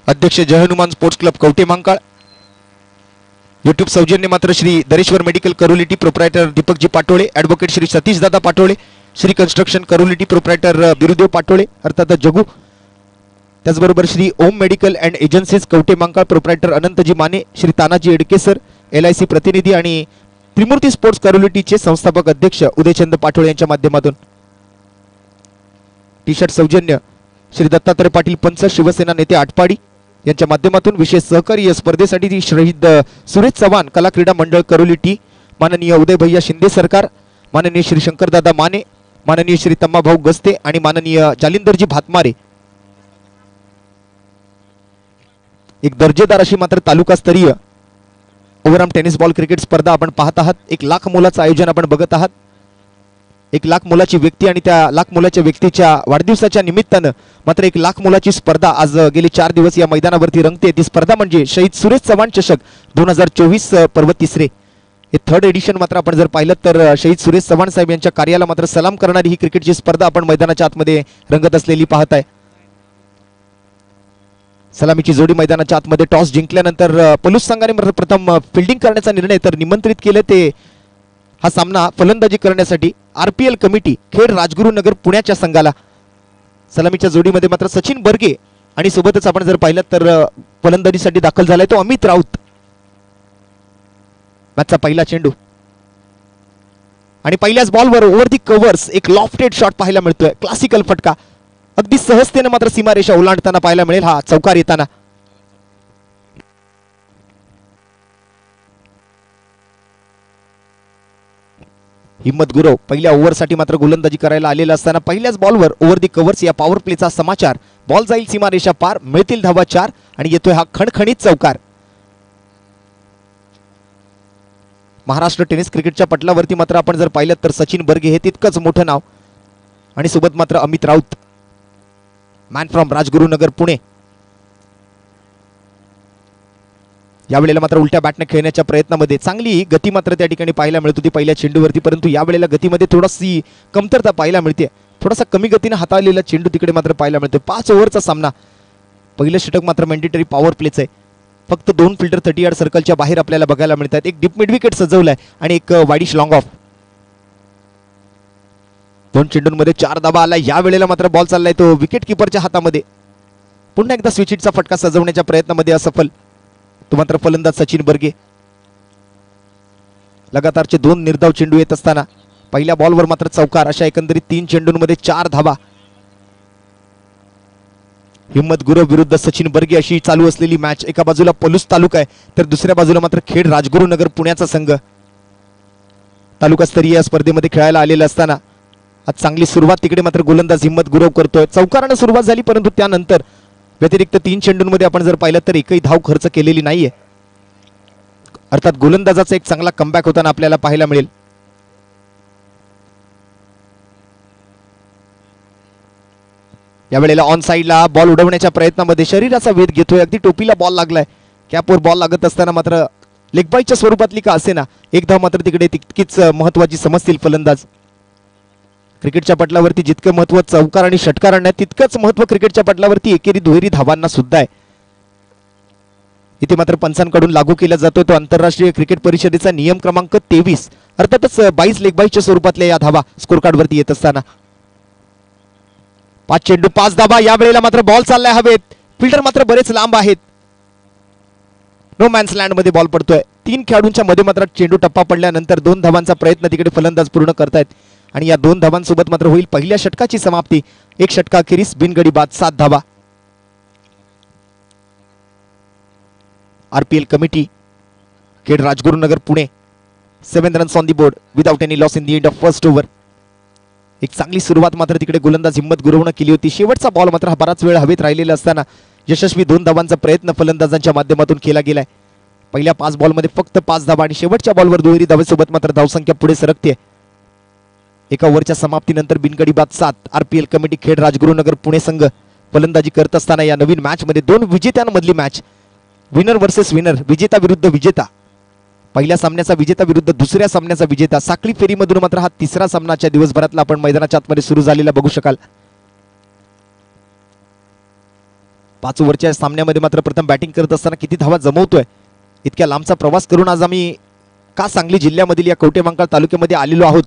अध्यक्ष Jai Hanuman sports club Kavathe Mahankal, YouTube सौजन्य मात्र श्री दरेश्वर मेडिकल करोलिटी प्रोप्रायटर दीपकजी पाटोळे, ॲडव्होकेट श्री सतीश दादा पाटोळे, श्री कन्स्ट्रक्शन करोलिटी प्रोप्रायटर बिरुदेव पाटोळे अर्थात जगू, त्याचबरोबर Shri Om medical and agencies Kavathe Mahankal proprietor अनंतजी माने, श्री तानाजी एडकेसर LIC प्रतिनिधी आणि त्रिमूर्ती स्पोर्ट्स करोलिटीचे संस्थापक अध्यक्ष उदयचंद पाटोळे यांच्या माध्यमातून टी शर्ट सौजन्य श्री दत्तात्रय पाटील पंच शिवसेना नेते आटपाडी यांच्या माध्यमातून विशेष सहकारी या स्पर्धेसाठी शहीद सुरेश चव्हाण कला क्रीडा मंडळ करोलिटी, माननीय उदय भैया शिंदे सरकार, माननीय श्री शंकरदादा माने, माननीय श्री तम्माभाऊ गस्ते आणि माननीय जालिंदरजी भातमारे एक दर्जेदार अशी मात्र तालुकास्तरीय ओव्हरआर्म टेनिस बॉल क्रिकेट स्पर्धा आपण पाहत आहात. 1 लाख मुलाचं आयोजन आपण बघत आहात. 1 लाख मुलाची व्यक्ती आणि त्या लाख मुलाच्या व्यक्तीच्या वाढदिवसाच्या निमित्तानं मात्र 1 लाख मुलाची स्पर्धा आज गेली 4 दिवस या मैदानावरती रंगते. ती स्पर्धा म्हणजे शहीद सुरेश चव्हाण चषक 2024 पर्व 3. हे 3rd एडिशन मात्र आपण जर पाहिलं तर शहीद सुरेश चव्हाण साहेब यांच्या कार्याला मात्र सलाम करणारी ही क्रिकेटची स्पर्धा आपण मैदानाच्या आतमध्ये रंगत असलेली पाहत आहे. सलामीची जोडी मैदानाच्या आतमध्ये टॉस जिंकल्यानंतर पलूस संघाने प्रथम फिल्डिंग करण्याचा निर्णय तर निमंत्रित केले ते हा सामना फलंदाजी करण्यासाठी RPL कमिटी खेड राजगुरुनगर पुण्याच्या संघाला. सलामीच्या जोडीमध्ये मात्र सचिन बर्गे आणि सोबतच आपण जर पाहिलं तर फलंदाजीसाठी दाखल झालाय तो अमित राऊत. मॅचचा पहिला चेंडू आणि पहिल्याच बॉलवर ओव्हर दी कव्हर्स एक लॉफ्टेड शॉट पाहायला मिळतोय. क्लासिकल फटका अगदी सहजतेने मात्र सीमारेषा ओलांडताना पाहायला मिळेल हा चौकार येताना. हिम्मत गुरव पहिल्या ओव्हरसाठी मात्र गोलंदाजी करायला आलेला असताना पहिल्याच बॉलवर ओव्हर दी कव्हर्स या पॉवर प्लेचा समाचार. बॉल जाईल सीमारेषा पार, मिळतील धावा 4 आणि येतोय हा खणखणीत चौकार. महाराष्ट्र टेनिस क्रिकेटच्या पटलावरती मात्र आपण जर पाहिलं तर सचिन बर्गे हे तितकंच मोठं नाव आणि सोबत मात्र अमित राऊत, मॅन फ्रॉम राजगुरुनगर पुणे. यावेळेला मात्र उलट्या बॅटने खेळण्याच्या प्रयत्नामध्ये चांगली गती मात्र त्या ठिकाणी पाहायला मिळत होती पहिल्या चेंडूवरती, परंतु यावेळेला गतीमध्ये थोडीशी कमतरता पाहायला मिळते. थोडासा कमी गतीने हाताळलेला चेंडू तिकडे मात्र पाहायला मिळतो. 5 ओव्हरचा सामना. पहिलं षटक मात्र मॅन्डेटरी पॉवर प्लेच आहे. फक्त 2 फिल्डर 30 यार्ड सर्कलच्या बाहेर आपल्याला बघायला मिळतात. एक डीप मिड विकेट सजवलाय आणि एक वाईडिश लॉंग ऑफ. 2 चेंडूंमध्ये 4 धावा आला. यावेळेला मात्र बॉल चाललाय तो विकेट किपरच्या हातामध्ये. पुन्हा एकदा स्विच हिटचा फटका सजवण्याच्या प्रयत्नामध्ये असफल. तो मात्र फलंदाज सचिन बर्गे. लगातारचे 2 निर्धाव चेंडू येत असताना पहिल्या बॉलवर मात्र चौकार. अशा एकंदरीत 3 चेंडूंमध्ये 4 धावा. हिम्मत गुरव विरुद्ध सचिन बर्गे अशी चालू असलेली मॅच. एका बाजूला पलूस तालुका आहे तर दुसऱ्या बाजूला मात्र खेड राजगुरुनगर पुण्याचा संघ तालुकास्तरीय या स्पर्धेमध्ये खेळायला आलेला असताना आज चांगली सुरुवात तिकडे मात्र गोलंदाज हिम्मत गुरव करतोय. चौकाराने सुरुवात झाली परंतु त्यानंतर व्यतिरिक्त 3 चेंडूंमध्ये आपण जर पाहिलं तर एकही धाव खर्च केलेली नाहीये. अर्थात गोलंदाजाचा एक चांगला कमबॅक होताना आपल्याला पाहायला मिळेल. यावेळेला ऑन साइडला बॉल उडवण्याच्या प्रयत्नामध्ये शरीराचा वेध घेतोय. अगदी टोपीला बॉल लागलाय. कॅपवर बॉल लागत असताना मात्र लेगबाईच्या स्वरूपातली का असेना एक धाव मात्र तिकडे तितकीच महत्वाची समजतील फलंदाज. क्रिकेटच्या पटलावरती जितकं महत्व चौकार आणि षटकार आणण्यात तितकंच महत्व क्रिकेटच्या पटलावरती एकेरी दुहेरी धावांना सुद्धा आहे. इथे मात्र पंचांकडून लागू केला जातोय तो आंतरराष्ट्रीय क्रिकेट परिषदेचा नियम क्रमांक 23. अर्थातच 22 लेगबाईच्या स्वरूपातल्या या धावा स्कोर कार्ड वरती येत असताना 5 चेंडू 5 धावा. यावेळेला मात्र बॉल चाललाय हवेत. फिल्डर मात्र बरेच लांब आहेत. नो मॅन्स लँड मध्ये बॉल पडतोय. 3 खेळाडूंच्या मध्ये मात्र चेंडू टप्पा पडल्यानंतर 2 धावांचा प्रयत्न तिकडे फलंदाज पूर्ण करतायत आणि या 2 धावांसोबत मात्र होईल पहिल्या षटकाची समाप्ती. 1 षटकाखेरीस बिनगडी बाद 7 धावा. RPL committee Khed Rajgurunagar Pune 7 runs on the board without any loss in the end of first over. एक चांगली सुरुवात मात्र तिकडे गोलंदाज हिम्मत गुरवनं केली होती. शेवटचा बॉल मात्र हा बराच वेळ हवेत राहिलेला असताना यशस्वी 2 धावांचा प्रयत्न फलंदाजांच्या माध्यमातून केला गेलाय. पहिल्या 5 बॉलमध्ये फक्त 5 धावा आणि शेवटच्या बॉलवर दुहेरी धावेसोबत मात्र धावसंख्या पुढे सरकते. एका ओव्हरच्या समाप्तीनंतर बिनगडी बाद 7. RPL कमिटी खेड राजगुरुनगर पुणे संघ फलंदाजी करत असताना या नवीन मॅच मध्ये 2 विजेत्यांमधली मॅच. विनर वर्सेस विनर, विजेता विरुद्ध विजेता. पहिल्या सामन्याचा विजेता विरुद्ध दुसऱ्या सामन्याचा विजेता. साखळी फेरीमधून मात्र हा 3रा सामनाच्या दिवसभरातला आपण मैदानाच्या आतमध्ये सुरू झालेला बघू शकाल. 5 ओव्हरच्या सामन्यामध्ये मात्र प्रथम बॅटिंग करत असताना किती धावा जमवतोय. इतक्या लांबचा प्रवास करून आज आम्ही का सांगली जिल्ह्यामधील या कवठेमहांकाळ तालुक्यामध्ये आलेलो आहोत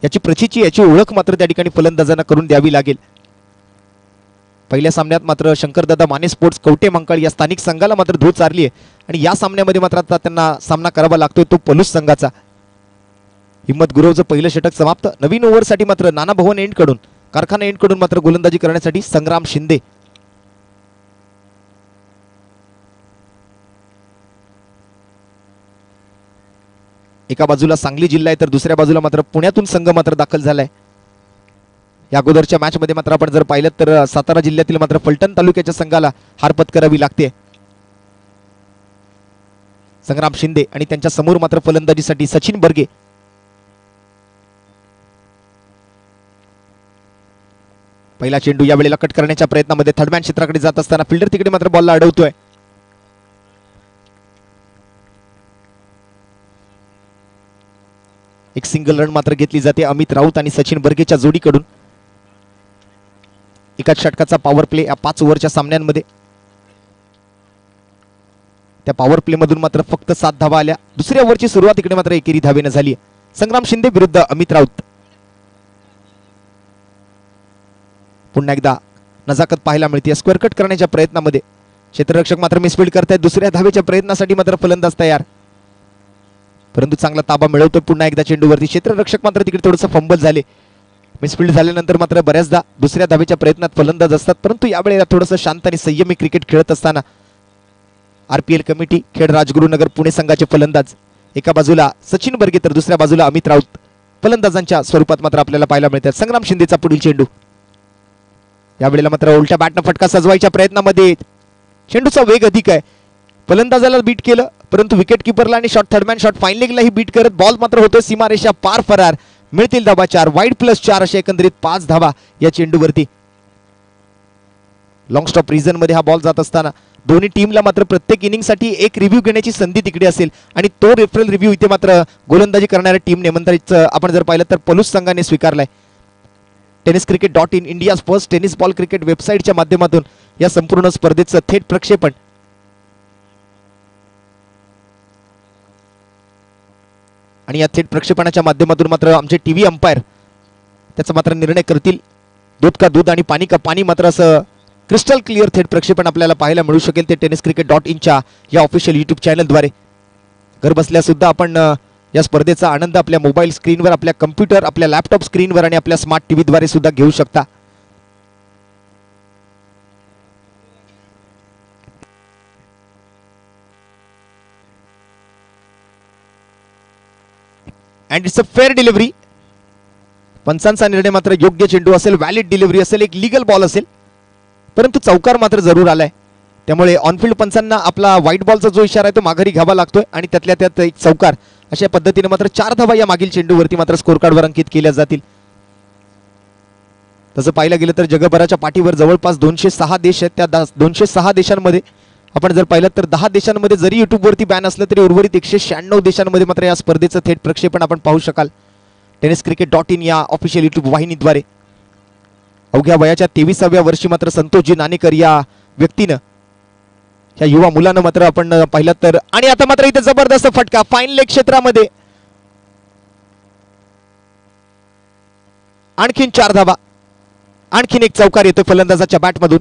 याची प्रचिती, याची ओळख मात्र त्या ठिकाणी फलंदाजांना करून द्यावी लागेल. पहिल्या सामन्यात मात्र शंकरदादा माने स्पोर्ट्स कवठेमहांकाळ या स्थानिक संघाला मात्र धूळ चारली आहे आणि या सामन्यामध्ये मात्र आता त्यांना सामना करावा लागतोय तो पलूस संघाचा. हिम्मत गुरवचं पहिलं षटक समाप्त. नवीन ओव्हरसाठी मात्र नाना भवन एंड कडून, कारखाना एंड कडून मात्र गोलंदाजी करण्यासाठी संग्राम शिंदे. एका बाजूला सांगली जिल्हा आहे तर दुसऱ्या बाजूला मात्र पुण्यातून संघ मात्र दाखल झालाय. या अगोदरच्या मॅच मध्ये मात्र आपण जर पाहिलं तर सातारा जिल्ह्यातील मात्र फलटण तालुक्याच्या संघाला हार पत्करावी लागते. संग्राम शिंदे आणि त्यांच्या समोर मात्र फलंदाजीसाठी सचिन बर्गे. पहिला चेंडू या वेळेला कट करण्याच्या प्रयत्नामध्ये थर्डमॅन क्षेत्राकडे जात असताना फिल्डर तिकडे मात्र बॉलला अडवतोय. एक सिंगल रन मात्र घेतली जाते अमित राऊत आणि सचिन बर्गेच्या जोडीकडून. एकाच षटकाचा पॉवर प्ले या 5 ओव्हरच्या सामन्यांमध्ये. त्या पॉवर प्ले मधून मात्र फक्त 7 धावा आल्या. दुसऱ्या ओव्हरची सुरुवात इकडे मात्र एकेरी धावेनं झाली. संग्राम शिंदे विरुद्ध अमित राऊत. पुन्हा एकदा नजाकत पाहायला मिळते स्क्वेअर कट करण्याच्या प्रयत्नामध्ये. क्षेत्ररक्षक मात्र मिसफील्ड करतायत. दुसऱ्या धावेच्या प्रयत्नासाठी मात्र फलंदाज तयार, परंतु चांगला ताबा मिळवतोय पुन्हा एकदा चेंडूवरती. क्षेत्ररक्षक मात्र तिकडे थोडंसं फंबल झाले. मिसफील्ड झाल्यानंतर मात्र बऱ्याचदा दुसऱ्या धावेच्या प्रयत्नात फलंदाज असतात, परंतु यावेळेला थोडंसं शांत आणि संयमी क्रिकेट खेळत असताना आरपीएल कमिटी खेड राजगुरुनगर पुणे संघाचे फलंदाज एका बाजूला सचिन बर्गे तर दुसऱ्या बाजूला अमित राऊत फलंदाजांच्या स्वरूपात मात्र आपल्याला पाहायला मिळतात. संग्राम शिंदेचा पुढील चेंडू. यावेळेला मात्र उलट्या बॅटनं फटका सजवायच्या प्रयत्नामध्ये चेंडूचा वेग अधिक आहे. फलंदाजाला बीट केलं, परंतु विकेट किपरला आणि शॉट थर्डमॅन शॉट फाईनलिंगलाही बीट करत बॉल मात्र होतोय सीमारेषा पार फरार. मिळतील धावा 4, वाईड +4 अशा एकंदरीत 5 धावा या चेंडूवरती. लॉंग स्टॉप रिजन मध्ये हा बॉल जात असताना दोन्ही टीमला मात्र प्रत्येक इनिंगसाठी एक रिव्ह्यू घेण्याची संधी तिकडे असेल आणि तो रेफरल रिव्ह्यू इथे मात्र गोलंदाजी करणाऱ्या टीमने मंत्रीचं आपण जर पाहिलं तर पलूस संघाने स्वीकारलाय. tenniscricket.in India first tennis ball cricket वेबसाईटच्या माध्यमातून या संपूर्ण स्पर्धेचं थेट प्रक्षेपण. आणि या थेट प्रक्षेपणाच्या माध्यमातून मात्र आमचे टीव्ही अंपायर त्याचा मात्र निर्णय करतील. दूध का दूध आणि पाणी का पाणी मात्र असं क्रिस्टल क्लिअर थेट प्रक्षेपण आपल्याला पाहायला मिळू शकेल ते tenniscricket.in या ऑफिशियल युट्यूब चॅनलद्वारे. घर बसल्या सुद्धा आपण या स्पर्धेचा आनंद आपल्या मोबाईल स्क्रीनवर, आपल्या कम्प्युटर, आपल्या लॅपटॉप स्क्रीनवर आणि आपल्या स्मार्ट टीव्हीद्वारे सुद्धा घेऊ शकता. And it's a fair delivery. पंचांचा निर्णय मात्र योग्य चेंडू असेल, व्हॅलिड डिलिव्हरी असेल, एक लीगल बॉल असेल, परंतु चौकार मात्र जरूर आलाय. त्यामुळे ऑनफिल्ड पंचांना आपला व्हाईट बॉलचा जो इशारा आहे तो माघारी घ्यावा लागतोय आणि त्यातल्या त्यात एक चौकार अशा पद्धतीने मात्र 4 धावा या मागील चेंडूवरती मात्र स्कोर कार्डवर अंकित केल्या जातील. तसं पाहिलं गेलं तर जगभराच्या पाठीवर जवळपास 206 देश आहेत. त्या 206 देशांमध्ये आपण जर पाहिलं तर 10 देशांमध्ये जरी युट्यूबवरती बॅन असलं तरी उर्वरित 196 देशांमध्ये मात्र या स्पर्धेचं थेट प्रक्षेपण आपण पाहू शकाल tenniscricket.in या ऑफिशियल युट्यूब वाहिनीद्वारे. अवघ्या वयाच्या 23व्या वर्षी मात्र संतोषजी नाणेकर या व्यक्तीनं, या युवा मुलानं मात्र आपण पाहिलं तर, आणि आता मात्र इथे जबरदस्त फटका फाईन लेग क्षेत्रामध्ये. आणखीन 4 धावा, आणखीन एक चौकार येतो फलंदाजाच्या बॅटमधून.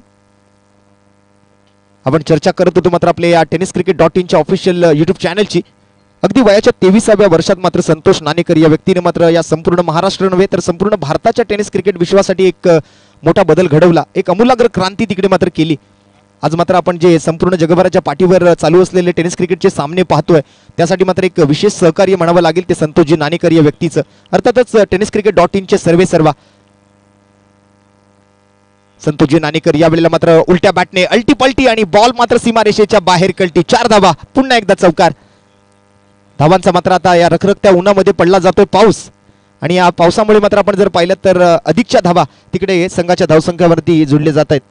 आपण चर्चा करत होतो मात्र आपल्या या tenniscricket.in च्या ऑफिशियल युट्यूब चॅनलची. अगदी वयाच्या 23व्या वर्षात मात्र संतोष नाणेकर या व्यक्तीने मात्र या संपूर्ण महाराष्ट्र नव्हे तर संपूर्ण भारताच्या टेनिस क्रिकेट विश्वासाठी एक मोठा बदल घडवला, एक अमूलाग्र क्रांती तिकडे मात्र केली. आज मात्र आपण जे संपूर्ण जगभराच्या पाठीवर चालू असलेले टेनिस क्रिकेटचे सामने पाहतोय त्यासाठी मात्र एक विशेष सहकार्य म्हणावं लागेल ते संतोषजी नाणेकर या व्यक्तीचं. अर्थातच tenniscricket.in चे सर्वेसर्वा संतोषजी नाणेकर यावेळेला मात्र उलट्या बॅटने अल्टी पलटी आणि बॉल मात्र सीमारेषेच्या बाहेर कलटी. 4 धावा, पुन्हा एकदा चौकार. धावांचा मात्र आता या रखरखत्या उन्हामध्ये पडला जातोय पाऊस आणि या पावसामुळे मात्र आपण जर पाहिलं तर अधिकच्या धावा तिकडे संघाच्या धावसंख्येवरती जुळले जात आहेत.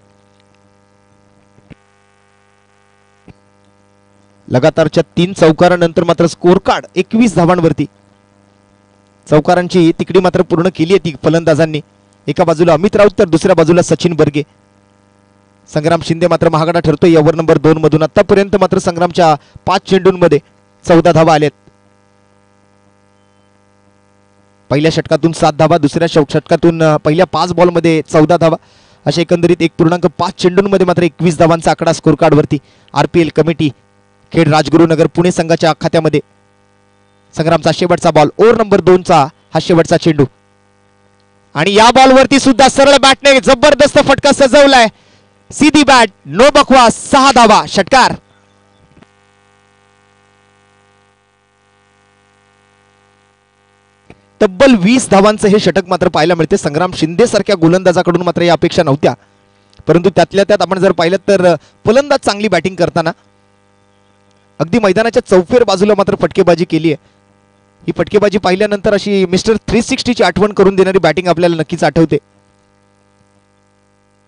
लगातारच्या 3 चौकारानंतर मात्र स्कोर कार्ड 21 धावांवरती. चौकारांची तिकडी मात्र पूर्ण केली आहे ती फलंदाजांनी. एका बाजूला अमित राऊत तर दुसऱ्या बाजूला सचिन बर्गे. संग्राम शिंदे मात्र महागडा ठरतोय ओव्हर नंबर 2 मधून. आतापर्यंत मात्र संग्रामच्या 5 चेंडूंमध्ये 14 धावा आल्यात. पहिल्या षटकातून 7 धावा, दुसऱ्या षटकातून पहिल्या 5 बॉलमध्ये 14 धावा, अशा एकंदरीत 1.5 चेंडूंमध्ये मात्र 21 धावांचा आकडा स्कोर कार्ड वरती. आरपीएल कमिटी खेड राजगुरुनगर पुणे संघाच्या खात्यामध्ये. संग्रामचा शेवटचा बॉल, ओव्हर नंबर 2 चा हा शेवटचा चेंडू आणि या बॉलवरती सुद्धा सरळ बॅटने जबरदस्त फटका सजवलाय. सीधी बॅट, नो बकवास, 6 धावा षटकार. तब्बल 20 धावांचं हे षटक मात्र पाहायला मिळते. संग्राम शिंदे सारख्या गोलंदाजाकडून मात्र या अपेक्षा नव्हत्या, परंतु त्यातल्या त्यात आपण जर पाहिलं तर फलंदाज चांगली बॅटिंग करताना अगदी मैदानाच्या चौफेर बाजूला मात्र फटकेबाजी केली आहे. ही फटकेबाजी पाहिल्यानंतर अशी मिस्टर 360 ची आठवण करून देणारी बॅटिंग आपल्याला नक्कीच आठवते.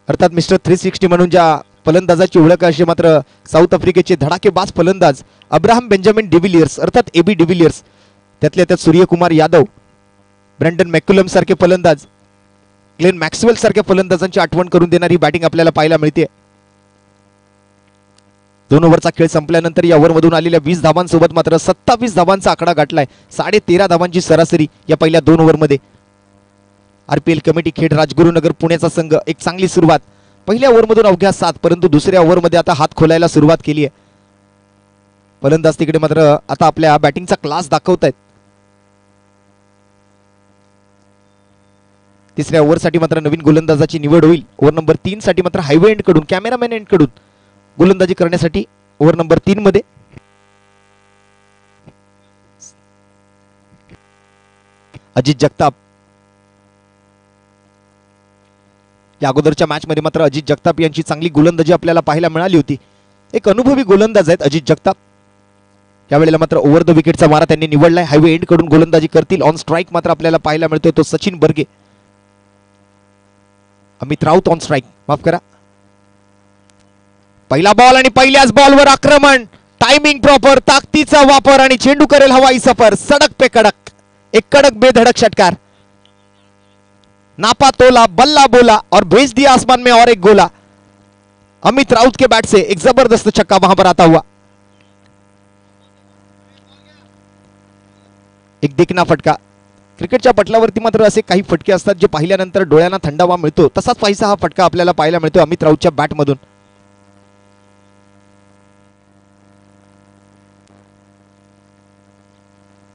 अर्थात मिस्टर 360 म्हणून ज्या फलंदाजाची ओळख अशी मात्र साऊथ आफ्रिकेचे धडाकेबाज फलंदाज अब्राहम बेंजामिन डिव्हिलियर्स अर्थात एबी डिव्हिलियर्स, त्यातल्या त्यात सूर्यकुमार यादव, ब्रँडन मॅक्युलम सारखे फलंदाज, ग्लेन मॅक्सवेल सारख्या फलंदाजांची आठवण करून देणारी बॅटिंग आपल्याला पाहायला मिळते. 2 ओव्हरचा खेळ संपल्यानंतर या ओव्हरमधून आलेल्या 20 धावांसोबत मात्र 27 धावांचा आकडा गाठलाय. 13.5 धावांची सरासरी या पहिल्या 2 ओव्हरमध्ये. आरपीएल कमिटी खेड राजगुरुनगर पुण्याचा संघ एक चांगली सुरुवात. पहिल्या ओव्हरमधून अवघ्या 7, परंतु दुसऱ्या ओव्हरमध्ये आता हात खोलायला सुरुवात केली आहे. फलंदाज तिकडे मात्र आता आपल्या बॅटिंगचा क्लास दाखवतायत. तिसऱ्या ओव्हरसाठी मात्र नवीन गोलंदाजाची निवड होईल. ओव्हर नंबर 3 साठी मात्र हायवे एंड कडून, कॅमेरामॅन एंड कडून गोलंदाजी करण्यासाठी ओव्हर नंबर 3 मध्ये अजित जगताप. या अगोदरच्या मॅच मध्ये मात्र अजित जगताप यांची चांगली गोलंदाजी आपल्याला पाहायला मिळाली होती. एक अनुभवी गोलंदाज आहेत अजित जगताप. यावेळेला मात्र ओव्हर द विकेटचा मारा त्यांनी निवडलाय. हायवे एंड कडून गोलंदाजी करतील. ऑन स्ट्राईक मात्र आपल्याला पाहायला मिळतोय तो सचिन बर्गे. अमित राऊत ऑन स्ट्राईक, माफ करा. पहिला बॉल आणि पहिल्याच बॉलवर आक्रमण, टायमिंग प्रॉपर, ताकदीचा वापर आणि चेंडू करेल हवाई सफर. सडक पे कडक, एक कडक बेधडक षटकार. नापा तोला, बल्ला बोला और भेज दिया आसमान में और एक गोला. अमित राउत के बैट से एक जबरदस्त छक्का वहां पर आता हुआ. एक देखना फटका. क्रिकेटच्या पटलावरती मात्र असे काही फटके असतात जे पाहिल्यानंतर डोळ्यांना थंडावा मिळतो. तसाच पाहिसा हा फटका आपल्याला पाहायला मिळतो अमित राऊतच्या बॅटमधून.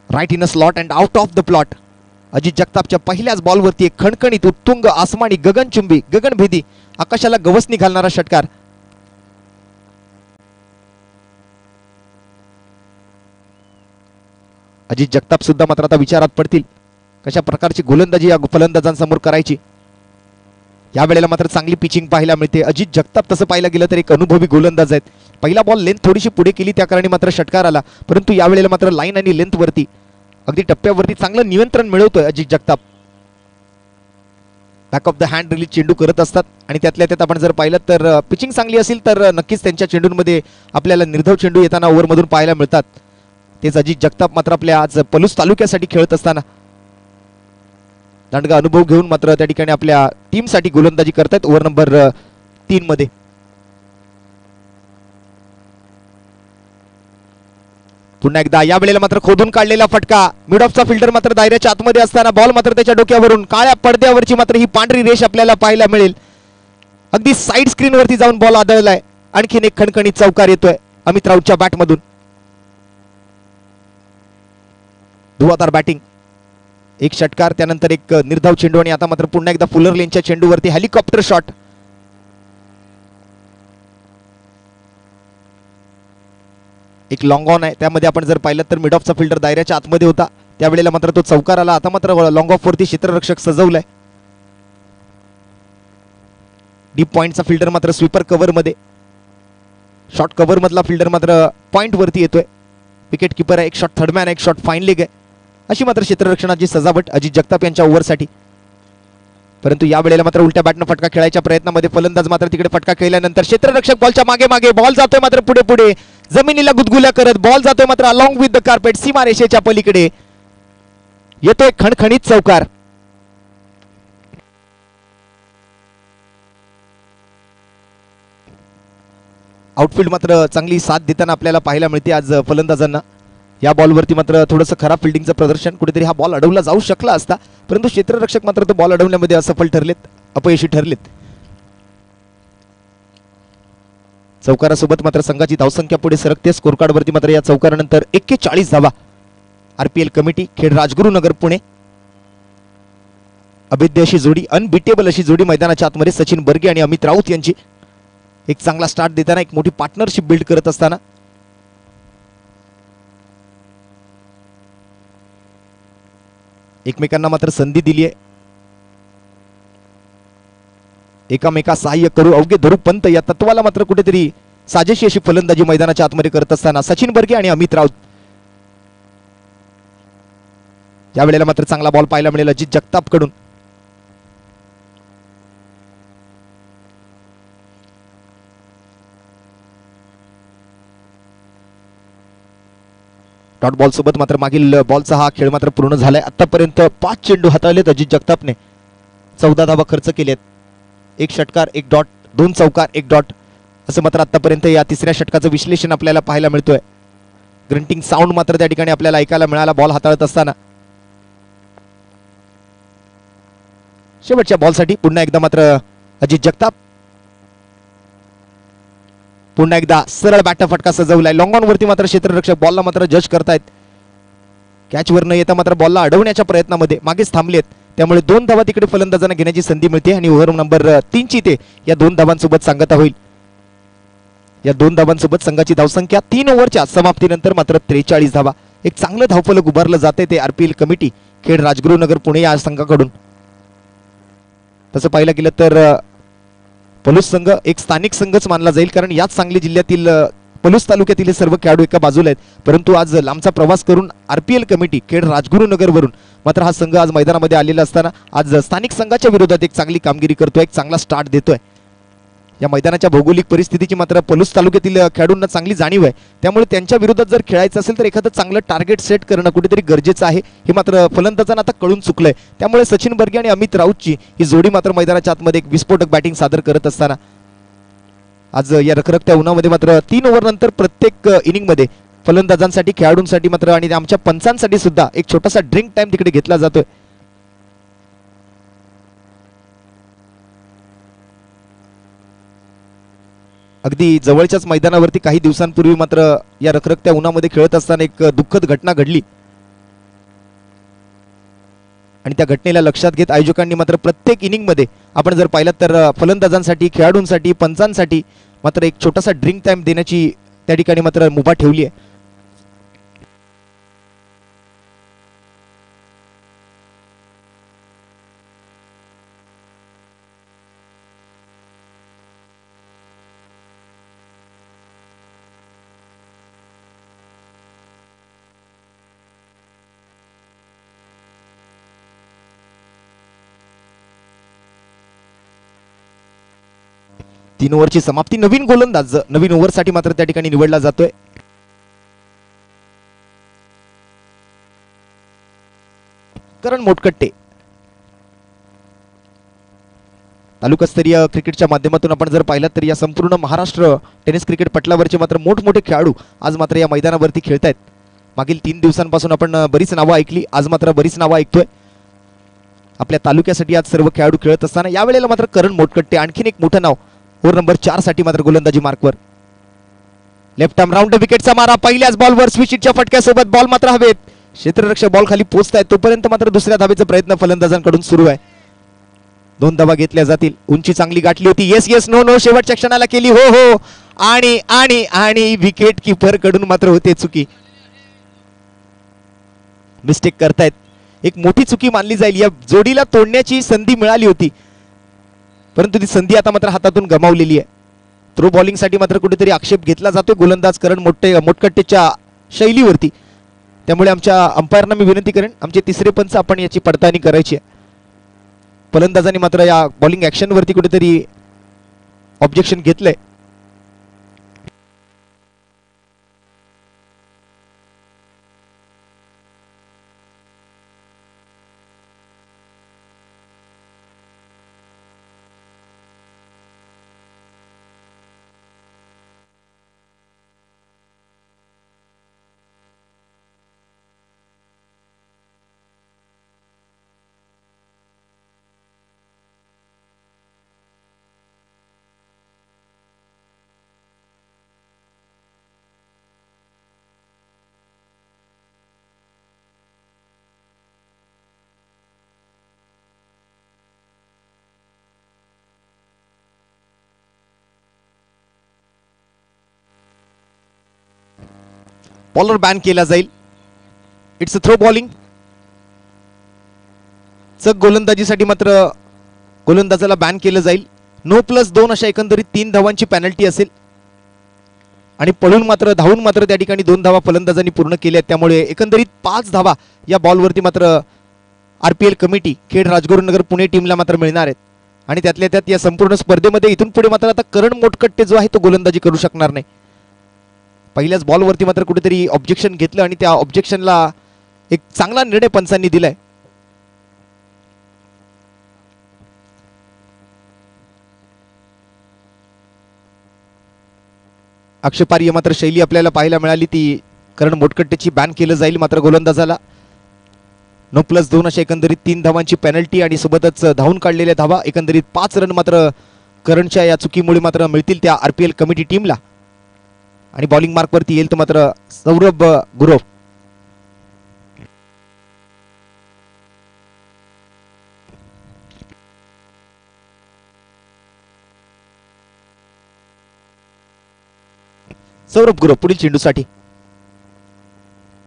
Right in a slot and out of the plot. Ajit जगतापच्या पहिल्याच बॉलवरती एक खणखणीत उत्तुंग आसमानी गगनचुंबी गगनभेदी आकाशाला गवसणी घालणारा षटकार. अजित जगताप सुद्धा मात्र आता विचारात पडतील कशा प्रकारची गोलंदाजी या फलंदाजांसमोर करायची. यावेळेला मात्र चांगली पिचिंग पाहायला मिळते. अजित जगताप तसं पाहायला गेलं तर एक अनुभवी गोलंदाज आहेत. पहिला बॉल लेंथ थोडीशी पुढे केली त्या कारणी मात्र षटकार आला, परंतु यावेळेला मात्र लाईन आणि लेंथ वरती अगदी टप्प्यावरती चांगलं नियंत्रण मिळवतोय Ajit Jagtap. Back of the hand release चेंडू करत असतात आणि त्यातल्या त्यात आपण जर पाहिलं तर पिचिंग चांगली असेल तर नक्कीच त्यांच्या चेंडूंमध्ये आपल्याला निर्धाव चेंडू येताना ओव्हरमधून पाहायला मिळतात. तेच अजित जगताप मात्र आपल्या आज पलूस तालुक्यासाठी खेळत असताना दांडगा अनुभव घेऊन मात्र त्या ठिकाणी आपल्या टीमसाठी गोलंदाजी करतायत ओव्हर नंबर 3 मध्ये. पुन्हा एकदा यावेळेला मात्र खोदून काढलेला फटका. मिड ऑफचा फिल्डर मात्र दायऱ्याच्या आतमध्ये असताना बॉल मात्र त्याच्या डोक्यावरून काळ्या पडद्यावरची मात्र ही पांढरी रेष आपल्याला पाहायला मिळेल. अगदी साईड स्क्रीनवरती जाऊन बॉल आदळलाय. आणखीन एक खणखणीत चौकार येतोय अमित राऊतच्या बॅटमधून. धुवाधार बॅटिंग. एक षटकार, त्यानंतर एक निर्धाव चेंडू आणि आता मात्र पुन्हा एकदा फुलर लेनच्या चेंडूवरती हेलिकॉप्टर शॉट. एक लॉंग ऑन आहे, त्यामध्ये आपण जर पाहिलं तर मिड ऑफचा फिल्डर दायऱ्याच्या आतमध्ये होता त्यावेळेला मात्र तो चौकार आला. आता मात्र लॉंग ऑफ वरती क्षेत्ररक्षक सजवलाय. डीप पॉइंटचा फिल्डर मात्र स्वीपर कव्हर मध्ये, शॉर्ट कव्हर मधला फिल्डर मात्र पॉइंट वरती येतोय. विकेट किपर आहे, एक शॉट थर्डमॅन, एक शॉट फाईन लेग आहे. अशी मात्र क्षेत्ररक्षणाची सजावट अजित जगताप यांच्या ओव्हरसाठी. परंतु यावेळेला मात्र उलट्या बॅटनं फटका खेळायच्या प्रयत्नामध्ये फलंदाज मात्र तिकडे फटका खेळल्यानंतर क्षेत्ररक्षक बॉलच्या मागे मागे, बॉल जातोय मात्र पुढे पुढे जमिनीला गुदगुल्या करत, बॉल जातोय मात्र अलॉंग विथ द कार्पेट सीमारेषेच्या पलीकडे. येतोय खणखणीत चौकार. आउटफील्ड मात्र चांगली साथ देताना आपल्याला पाहायला मिळते आज फलंदाजांना. या बॉलवरती मात्र थोडंसं खराब फिल्डिंगचं प्रदर्शन, कुठेतरी हा बॉल अडवला जाऊ शकला असता, परंतु क्षेत्ररक्षक मात्र तो बॉल अडवण्यामध्ये असफल ठरलेत, अपयशी ठरलेत. चौकारासोबत मात्र संघाची धावसंख्या पुढे सरकते. स्कोर कार्डवरती मात्र या चौकारानंतर 41 धावा. RPL committee Khed Rajgurunagar Pune. अभेद्य अशी जोडी, अनबिटेबल अशी जोडी मैदानाच्या आतमध्ये सचिन बर्गे आणि अमित राऊत यांची. एक चांगला स्टार्ट देताना, एक मोठी पार्टनरशिप बिल्ड करत असताना एकमेकांना मात्र संधी दिली आहे. एकामेका सहाय्य करू अवघे धरू पंत या तत्वाला मात्र कुठेतरी साजेशी अशी फलंदाजी मैदानाच्या आतमध्ये करत असताना सचिन बर्गे आणि अमित राऊत. यावेळेला मात्र चांगला बॉल पाहायला मिळेल अजित जगताप कडून. डॉट बॉल सोबत मात्र मागील बॉलचा हा खेळ मात्र पूर्ण झालाय. आतापर्यंत 5 चेंडू हाताळलेत अजित जगतापने. 14 धावा खर्च केलेत. 1 षटकार 1 डॉट, 2 चौकार 1 डॉट, असं मात्र आतापर्यंत या तिसऱ्या षटकाचं विश्लेषण आपल्याला पाहायला मिळतोय. ग्रंटिंग साऊंड मात्र त्या ठिकाणी आपल्याला ऐकायला मिळाला बॉल हाताळत असताना. शेवटच्या बॉलसाठी पुन्हा एकदा मात्र अजित जगताप. पुन्हा एकदा सरळ बॅट फटका सजवलाय. लॉंग ऑन वरती मात्र क्षेत्ररक्षक बॉलला मात्र जज करतायत. कॅचवर न येता मात्र बॉलला अडवण्याच्या प्रयत्नामध्ये मागेच थांबलेत. त्यामुळे 2 धावा तिकडे फलंदाजांना घेण्याची संधी मिळते आणि ओव्हर नंबर 3 ची ते या 2 धावांसोबत सांगता होईल. या 2 धावांसोबत संघाची धावसंख्या 3 ओव्हरच्या समाप्तीनंतर मात्र 43 धावा. एक चांगलं धावफलक उभारलं जाते ते आरपीएल कमिटी खेड राजगुरुनगर पुणे या संघाकडून. तसं पाहिलं गेलं तर पलूस संघ एक स्थानिक संघच मानला जाईल, कारण याच सांगली जिल्ह्यातील पलूस तालुक्यातील सर्व खेळाडू एका बाजूला आहेत. परंतु आज लांबचा प्रवास करून आरपीएल कमिटी खेड राजगुरुनगर वरून मात्र हा संघ आज मैदानामध्ये आलेला असताना आज स्थानिक संघाच्या विरोधात एक चांगली कामगिरी करतोय, एक चांगला स्टार्ट देतोय. या मैदानाच्या भौगोलिक परिस्थितीची मात्र पलूस तालुक्यातील खेळाडूंना चांगली जाणीव आहे. त्यामुळे त्यांच्या विरोधात जर खेळायचं असेल तर एखादं चांगलं टार्गेट सेट करणं कुठेतरी गरजेचं आहे. हे मात्र फलंदाजांना आता कळून चुकलंय. त्यामुळे सचिन बर्गे आणि अमित राऊतची ही जोडी मात्र मैदानाच्या आतमध्ये एक विस्फोटक बॅटिंग सादर करत असताना आज या रखरखत्या उन्हामध्ये मात्र 3 ओव्हर नंतर प्रत्येक इनिंगमध्ये फलंदाजांसाठी, खेळाडूंसाठी मात्र आणि आमच्या पंचांसाठी सुद्धा एक छोटासा ड्रिंक टाइम तिकडे घेतला जातोय. अगदी जवळच्याच मैदानावरती काही दिवसांपूर्वी मात्र या रखरखत्या उन्हामध्ये खेळत असताना एक दुःखद घटना घडली आणि त्या घटनेला लक्षात घेत आयोजकांनी मात्र प्रत्येक इनिंगमध्ये आपण जर पाहिलं तर फलंदाजांसाठी, खेळाडूंसाठी, पंचांसाठी मात्र एक छोटासा ड्रिंक टाइम देण्याची त्या ठिकाणी मात्र मुभा ठेवली आहे. तीन ओव्हरची समाप्ती. नवीन गोलंदाज नवीन ओव्हरसाठी मात्र त्या ठिकाणी निवडला जातोय. करण मोटकट्टे. तालुकास्तरीय क्रिकेटच्या माध्यमातून आपण जर पाहिलं तर या संपूर्ण महाराष्ट्र टेनिस क्रिकेट पटलावरचे मात्र मोठमोठे खेळाडू आज मात्र या मैदानावरती खेळतायत. मागील 3 दिवसांपासून आपण बरीच नावं ऐकली, आज मात्र बरीच नावं ऐकतोय. आपल्या तालुक्यासाठी आज सर्व खेळाडू खेळत असताना यावेळेला मात्र करण मोटकट्टे आणखीन एक मोठं नाव ओव्हर नंबर 4 साठी मात्र गोलंदाजी मार्कवर. लेफ्ट आर्म राऊंड विकेटचा मारा पहिल्याच बॉलवर स्विचिटच्या फटक्यासोबत बॉल मात्र हवेत. क्षेत्ररक्षक बॉल खाली पोहोचताय तोपर्यंत मात्र दुसऱ्या धावेचा प्रयत्न फलंदाजांकडून सुरू आहे. 2 धावा घेतल्या जातील. उंची चांगली गाठली होती. येस येस नो नो शेवटच्या क्षणाला केली हो हो आणि आणि आणि विकेट किपर कडून मात्र होते चुकी. मिस्टेक करतायत. एक मोठी चुकी मानली जाईल. या जोडीला तोडण्याची संधी मिळाली होती परंतु ती संधी आता मात्र हातातून गमावलेली आहे. थ्रो बॉलिंग साठी मात्र कुठेतरी आक्षेप घेतला जातो गोलंदाज करण मोटकट्टेच्या शैलीवरती. त्यामुळे आमच्या अंपायरना मी विनंती करेन आमचे तिसरे पंच आपण याची पडताळणी करायची आहे. फलंदाजांनी मात्र या बॉलिंग ऍक्शन वरती कुठेतरी ऑब्जेक्शन घेतलंय. बॉलर बॅन केला जाईल. It's a throw bowling. Chuck गोलंदाजीसाठी मात्र गोलंदाजाला बॅन केलं जाईल. 9+2 अशा एकंदरीत 3 धावांची पेनल्टी असेल आणि पळून मात्र धावून मात्र त्या ठिकाणी 2 धावा फलंदाजांनी पूर्ण केल्या. त्यामुळे एकंदरीत 5 धावा या बॉलवरती मात्र RPL कमिटी खेड राजगुरुनगर पुणे टीमला मात्र मिळणार आहेत. आणि त्यातल्या त्यात या संपूर्ण स्पर्धेमध्ये इथून पुढे मात्र आता करण मोटकट्टे जो आहे तो गोलंदाजी करू शकणार नाही. पहिल्याच बॉलवरती मात्र कुठेतरी ऑब्जेक्शन घेतलं आणि त्या ऑब्जेक्शनला एक चांगला निर्णय पंचांनी दिलाय. आक्षेपार्ह मात्र शैली आपल्याला पाहायला मिळाली ती करण मोटकट्टेची बॅन केलं जाईल. मात्र गोलंदाजाला 9+2 अशा एकंदरीत 3 धावांची पेनल्टी आणि सोबतच धावून काढलेल्या धावा एकंदरीत 5 रन मात्र करणच्या या चुकीमुळे मात्र मिळतील त्या RPL कमिटी टीमला. आणि बॉलिंग मार्क वरती येईल तो मात्र सौरभ गुरव. सौरभ गुरव पुढील चेंडूसाठी.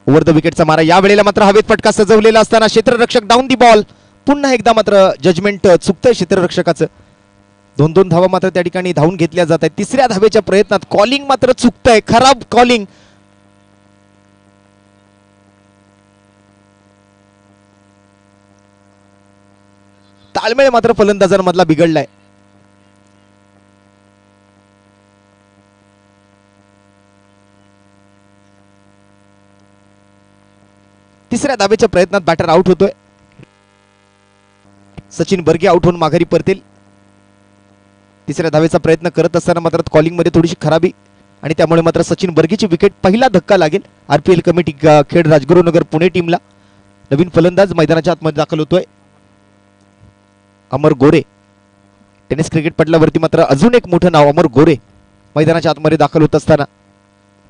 ओव्हर द विकेटचा मारा या वेळेला मात्र हवेत फटका सजवलेला असताना क्षेत्ररक्षक डाऊन दी बॉल. पुन्हा एकदा मात्र जजमेंट चुकतंय क्षेत्ररक्षकाचं. 2-2 धावा मात्र त्या ठिकाणी धावून घेतल्या जात आहेत. तिसऱ्या धावेच्या प्रयत्नात कॉलिंग मात्र चुकतंय. खराब कॉलिंग. ताळमेळ मात्र फलंदाजांमधला बिघडलाय. तिसऱ्या धावेच्या प्रयत्नात बॅटर आउट होतोय. सचिन बर्गे आउट होऊन माघारी परतेल. तिसऱ्या धावेचा प्रयत्न करत असताना मात्र कॉलिंग मध्ये थोडीशी खराबी आणि त्यामुळे मात्र सचिन बर्गेची विकेट. पहिला धक्का लागेल RPL कमिटी खेड राजगुरुनगर पुणे टीमला. नवीन फलंदाज मैदानाच्या आतमध्ये दाखल होतोय अमर गोरे. टेनिस क्रिकेट पटलावरती मात्र अजून एक मोठं नाव अमर गोरे मैदानाच्या आतमध्ये दाखल होत असताना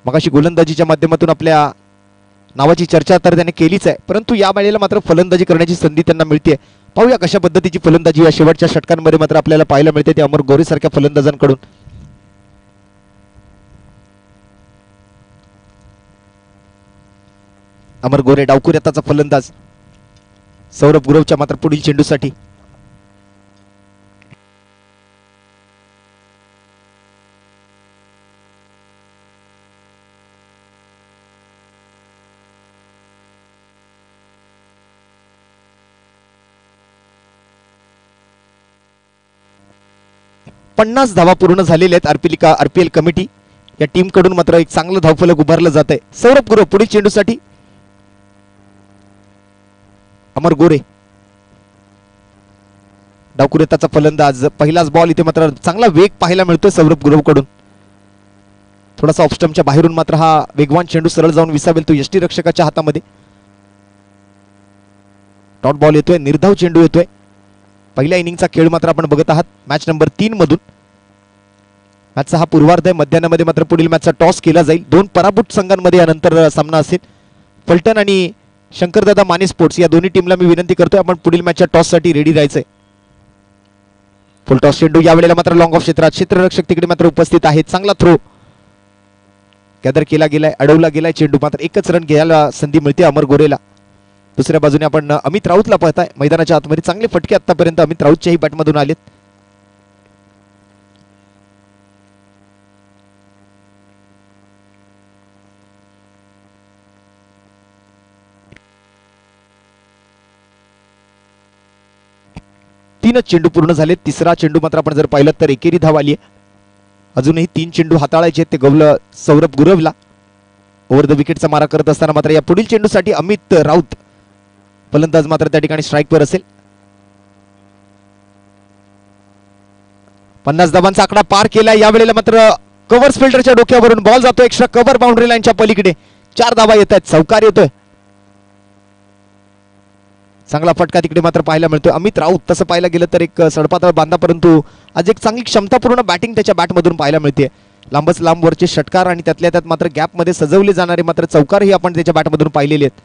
मगाशी गोलंदाजीच्या माध्यमातून आपल्या नावाची चर्चा तर त्याने केलीच आहे, परंतु या वेळेला मात्र फलंदाजी करण्याची संधी त्यांना मिळते. पाहूया कशा पद्धतीची फलंदाजी या शेवटच्या षटकांमध्ये मात्र आपल्याला पाहायला मिळते ते अमर गोरे सारख्या फलंदाजांकडून. अमर गोरे डावकुऱ्याचा फलंदाज. सौरभ गुरवच्या मात्र पुढील चेंडूसाठी. पन्नास धावा पूर्ण झालेल्या आहेत RPL कमिटी या टीम कडून. मात्र एक चांगलं धावफलक उभारलं जात आहे. सौरभ गुरव पुढील चेंडूसाठी. अमर गोरे डावकुऱ्याचा फलंदाज. पहिलाच बॉल इथे मात्र चांगला वेग पाहायला मिळतोय सौरभ गुरव कडून. थोडासा ऑफ स्टंपच्या बाहेरून मात्र हा वेगवान चेंडू सरळ जाऊन विसावेल तो यष्टीरक्षकाच्या हातामध्ये. डॉट बॉल येतोय. निर्धाव चेंडू येतोय. पहिल्या इनिंगचा खेळ मात्र आपण बघत आहात मॅच नंबर 3 मधून. मॅचचा हा पूर्वार्ध आहे. मध्यानामध्ये मात्र पुढील मॅचचा टॉस केला जाईल. 2 पराभूत संघांमध्ये यानंतर सामना असेल. फलटण आणि शंकरदादा माने स्पोर्ट्स या दोन्ही टीमला मी विनंती करतोय आपण पुढील मॅचच्या टॉस साठी रेडी राहायचंय. फुल टॉस चेंडू या वेळेला मात्र लॉंग ऑफ क्षेत्रात. क्षेत्ररक्षक तिकडे मात्र उपस्थित आहेत. चांगला थ्रो गॅदर केला गेलाय. अडवला गेलाय चेंडू. मात्र एकच रन घ्यायला संधी मिळते अमर गोरेला. दुसऱ्या बाजूने आपण अमित राऊतला पाहताय मैदानाच्या आतमध्ये. चांगले फटके आतापर्यंत अमित राऊतच्याही बॅटमधून आलेत. तीनच चेंडू पूर्ण झाले. तिसरा चेंडू मात्र आपण जर पाहिलं तर एकेरी धाव आली आहे. अजूनही 3 चेंडू हाताळायचे ते गवलं सौरभ गुरवला. ओव्हर द विकेटचा मारा करत असताना मात्र या पुढील चेंडूसाठी अमित राऊत फलंदाज मात्र त्या ठिकाणी स्ट्राईकवर असेल. 50 धावांचा आकडा पार केला. या वेळेला मात्र कव्हर्स फिल्डरच्या डोक्यावरून बॉल जातो एक्स्ट्रा कव्हर बाउंड्री लाईनच्या पलीकडे. 4 धावा येत आहेत. चौकार येतोय. चांगला फटका तिकडे मात्र पाहायला मिळतोय. अमित राऊत तसं पाहायला गेलं तर एक सडपातळ बांधा, परंतु आज एक चांगली क्षमतापूर्ण बॅटिंग त्याच्या बॅटमधून पाहायला मिळते. लांबच लांब वरचे षटकार आणि त्यातल्या त्यात मात्र गॅपमध्ये सजवले जाणारे मात्र चौकारही आपण त्याच्या बॅटमधून पाहिलेले आहेत.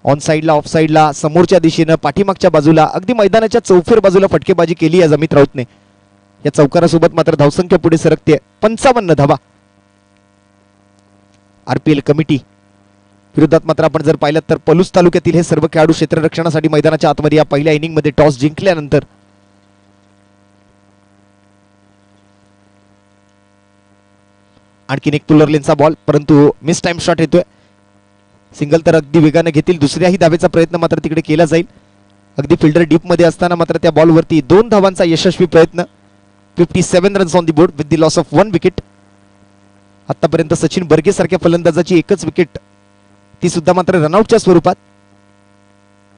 ऑन साईडला, ऑफ साईडला, समोरच्या दिशेनं, पाठीमागच्या बाजूला, अगदी मैदानाच्या चौफेर बाजूला फटकेबाजी केली आहे अमित राऊतने. या चौकारासोबत मात्र धावसंख्या पुढे सरकते. 55 धावा. RPL कमिटी विरोधात मात्र आपण जर पाहिलं तर पलूस तालुक्यातील हे सर्व खेळाडू क्षेत्ररक्षणासाठी मैदानाच्या आतमध्ये या पहिल्या इनिंग मध्ये टॉस जिंकल्यानंतर आणखीन एक पुलर लेनचा बॉल, परंतु मिस टाइम शॉट येतोय. सिंगल तर अगदी वेगाने घेतील. दुसऱ्याही धावेचा प्रयत्न मात्र तिकडे केला जाईल. अगदी फिल्डर डीप मध्ये असताना मात्र त्या बॉलवरती 2 धावांचा यशस्वी प्रयत्न. 57 runs on the board with the loss of 1 wicket. आतापर्यंत सचिन बर्गे सारख्या फलंदाजाची एकच विकेट, ती सुद्धा मात्र रनआउटच्या स्वरूपात.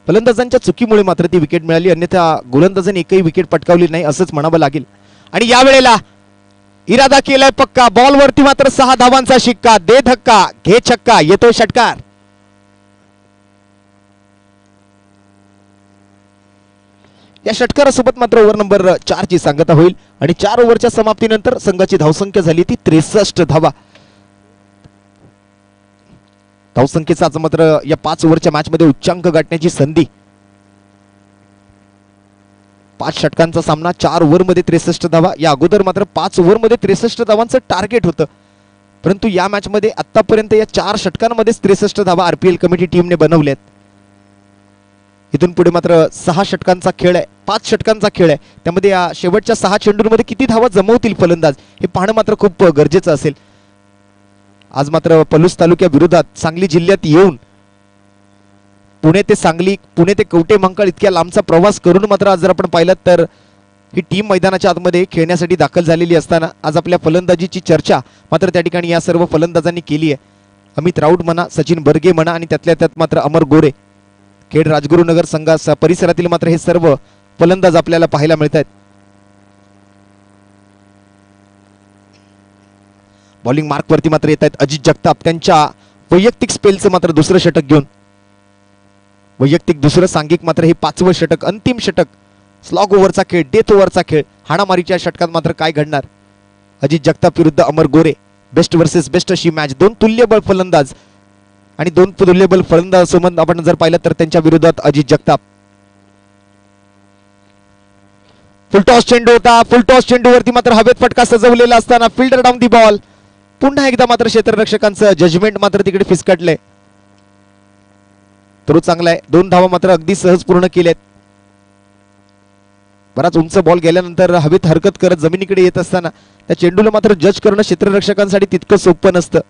फलंदाजांच्या चुकीमुळे मात्र ती विकेट मिळाली, अन्यथा गोलंदाजाने एकही विकेट पटकावली नाही असंच म्हणावं लागेल. आणि यावेळेला इरादा केलाय पक्का. बॉलवरती मात्र 6 धावांचा शिक्का. दे धक्का घे छक्का, येतोय षटकार. या षटकारासोबत मात्र ओव्हर नंबर 4 ची सांगता होईल आणि 4 ओव्हरच्या समाप्तीनंतर संघाची धावसंख्या झाली ती 63 धावा. धावसंख्येचा मात्र या 5 ओव्हरच्या मॅच मध्ये उच्चांक गाठण्याची संधी. 5 षटकांचा सामना, 4 ओव्हर मध्ये 63 धावा. या अगोदर मात्र 5 ओव्हर मध्ये 63 धावांचं टार्गेट होतं, परंतु या मॅच मध्ये आतापर्यंत या 4 षटकांमध्ये 63 धावा RPL कमिटी टीमने बनवल्यात. इथून पुढे मात्र 6 षटकांचा खेळ आहे, 5 षटकांचा खेळ आहे. त्यामध्ये या शेवटच्या 6 चेंडूंमध्ये किती धावा जमवतील फलंदाज हे पाहणं मात्र खूप गरजेचं असेल. आज मात्र पलूस तालुक्या विरोधात सांगली जिल्ह्यात येऊन पुणे ते सांगली, पुणे ते कवठे महांकाळ इतक्या लांबचा प्रवास करून मात्र आज जर आपण पाहिलं तर ही टीम मैदानाच्या आतमध्ये खेळण्यासाठी दाखल झालेली असताना आज आपल्या फलंदाजीची चर्चा मात्र त्या ठिकाणी या सर्व फलंदाजांनी केली आहे. अमित राऊत म्हणा, सचिन बर्गे म्हणा आणि त्यातल्या त्यात मात्र अमर गोरे, खेड राजगुरुनगर संघा परिसरातील मात्र हे सर्व फलंदाज आपल्याला पाहायला मिळत आहेत. बॉलिंग मार्क वरती मात्र येत आहेत अजित जगताप, त्यांच्या वैयक्तिक स्पेलचं मात्र दुसरं षटक घेऊन. वैयक्तिक दुसरं सांघिक मात्र हे 5वं षटक, अंतिम षटक. स्लॉग ओव्हरचा खेळ, डेथ ओव्हरचा खेळ. हाणामारीच्या षटकात मात्र काय घडणार? अजित जगताप विरुद्ध अमर गोरे, बेस्ट वर्सेस बेस्ट अशी मॅच. 2 तुल्यबळ फलंदाज आणि 2 तुल्यबळ फलंदाजासोबत आपण जर पाहिलं तर त्यांच्या विरोधात अजित जगताप. फुलटॉस चेंडू होता. फुलटॉस चेंडूवरती मात्र हवेत फटका सजवलेला असताना फिल्डर डाऊन दी बॉल. पुन्हा एकदा मात्र क्षेत्ररक्षकांचं जजमेंट मात्र तिकडे फिसकटलंय. तर चांगला आहे. 2 धावा मात्र अगदी सहज पूर्ण केल्यात. बराच उंच बॉल गेल्यानंतर हवेत हरकत करत जमिनीकडे येत असताना त्या चेंडूला मात्र जज करणं क्षेत्ररक्षकांसाठी तितकं सोपं नसतं.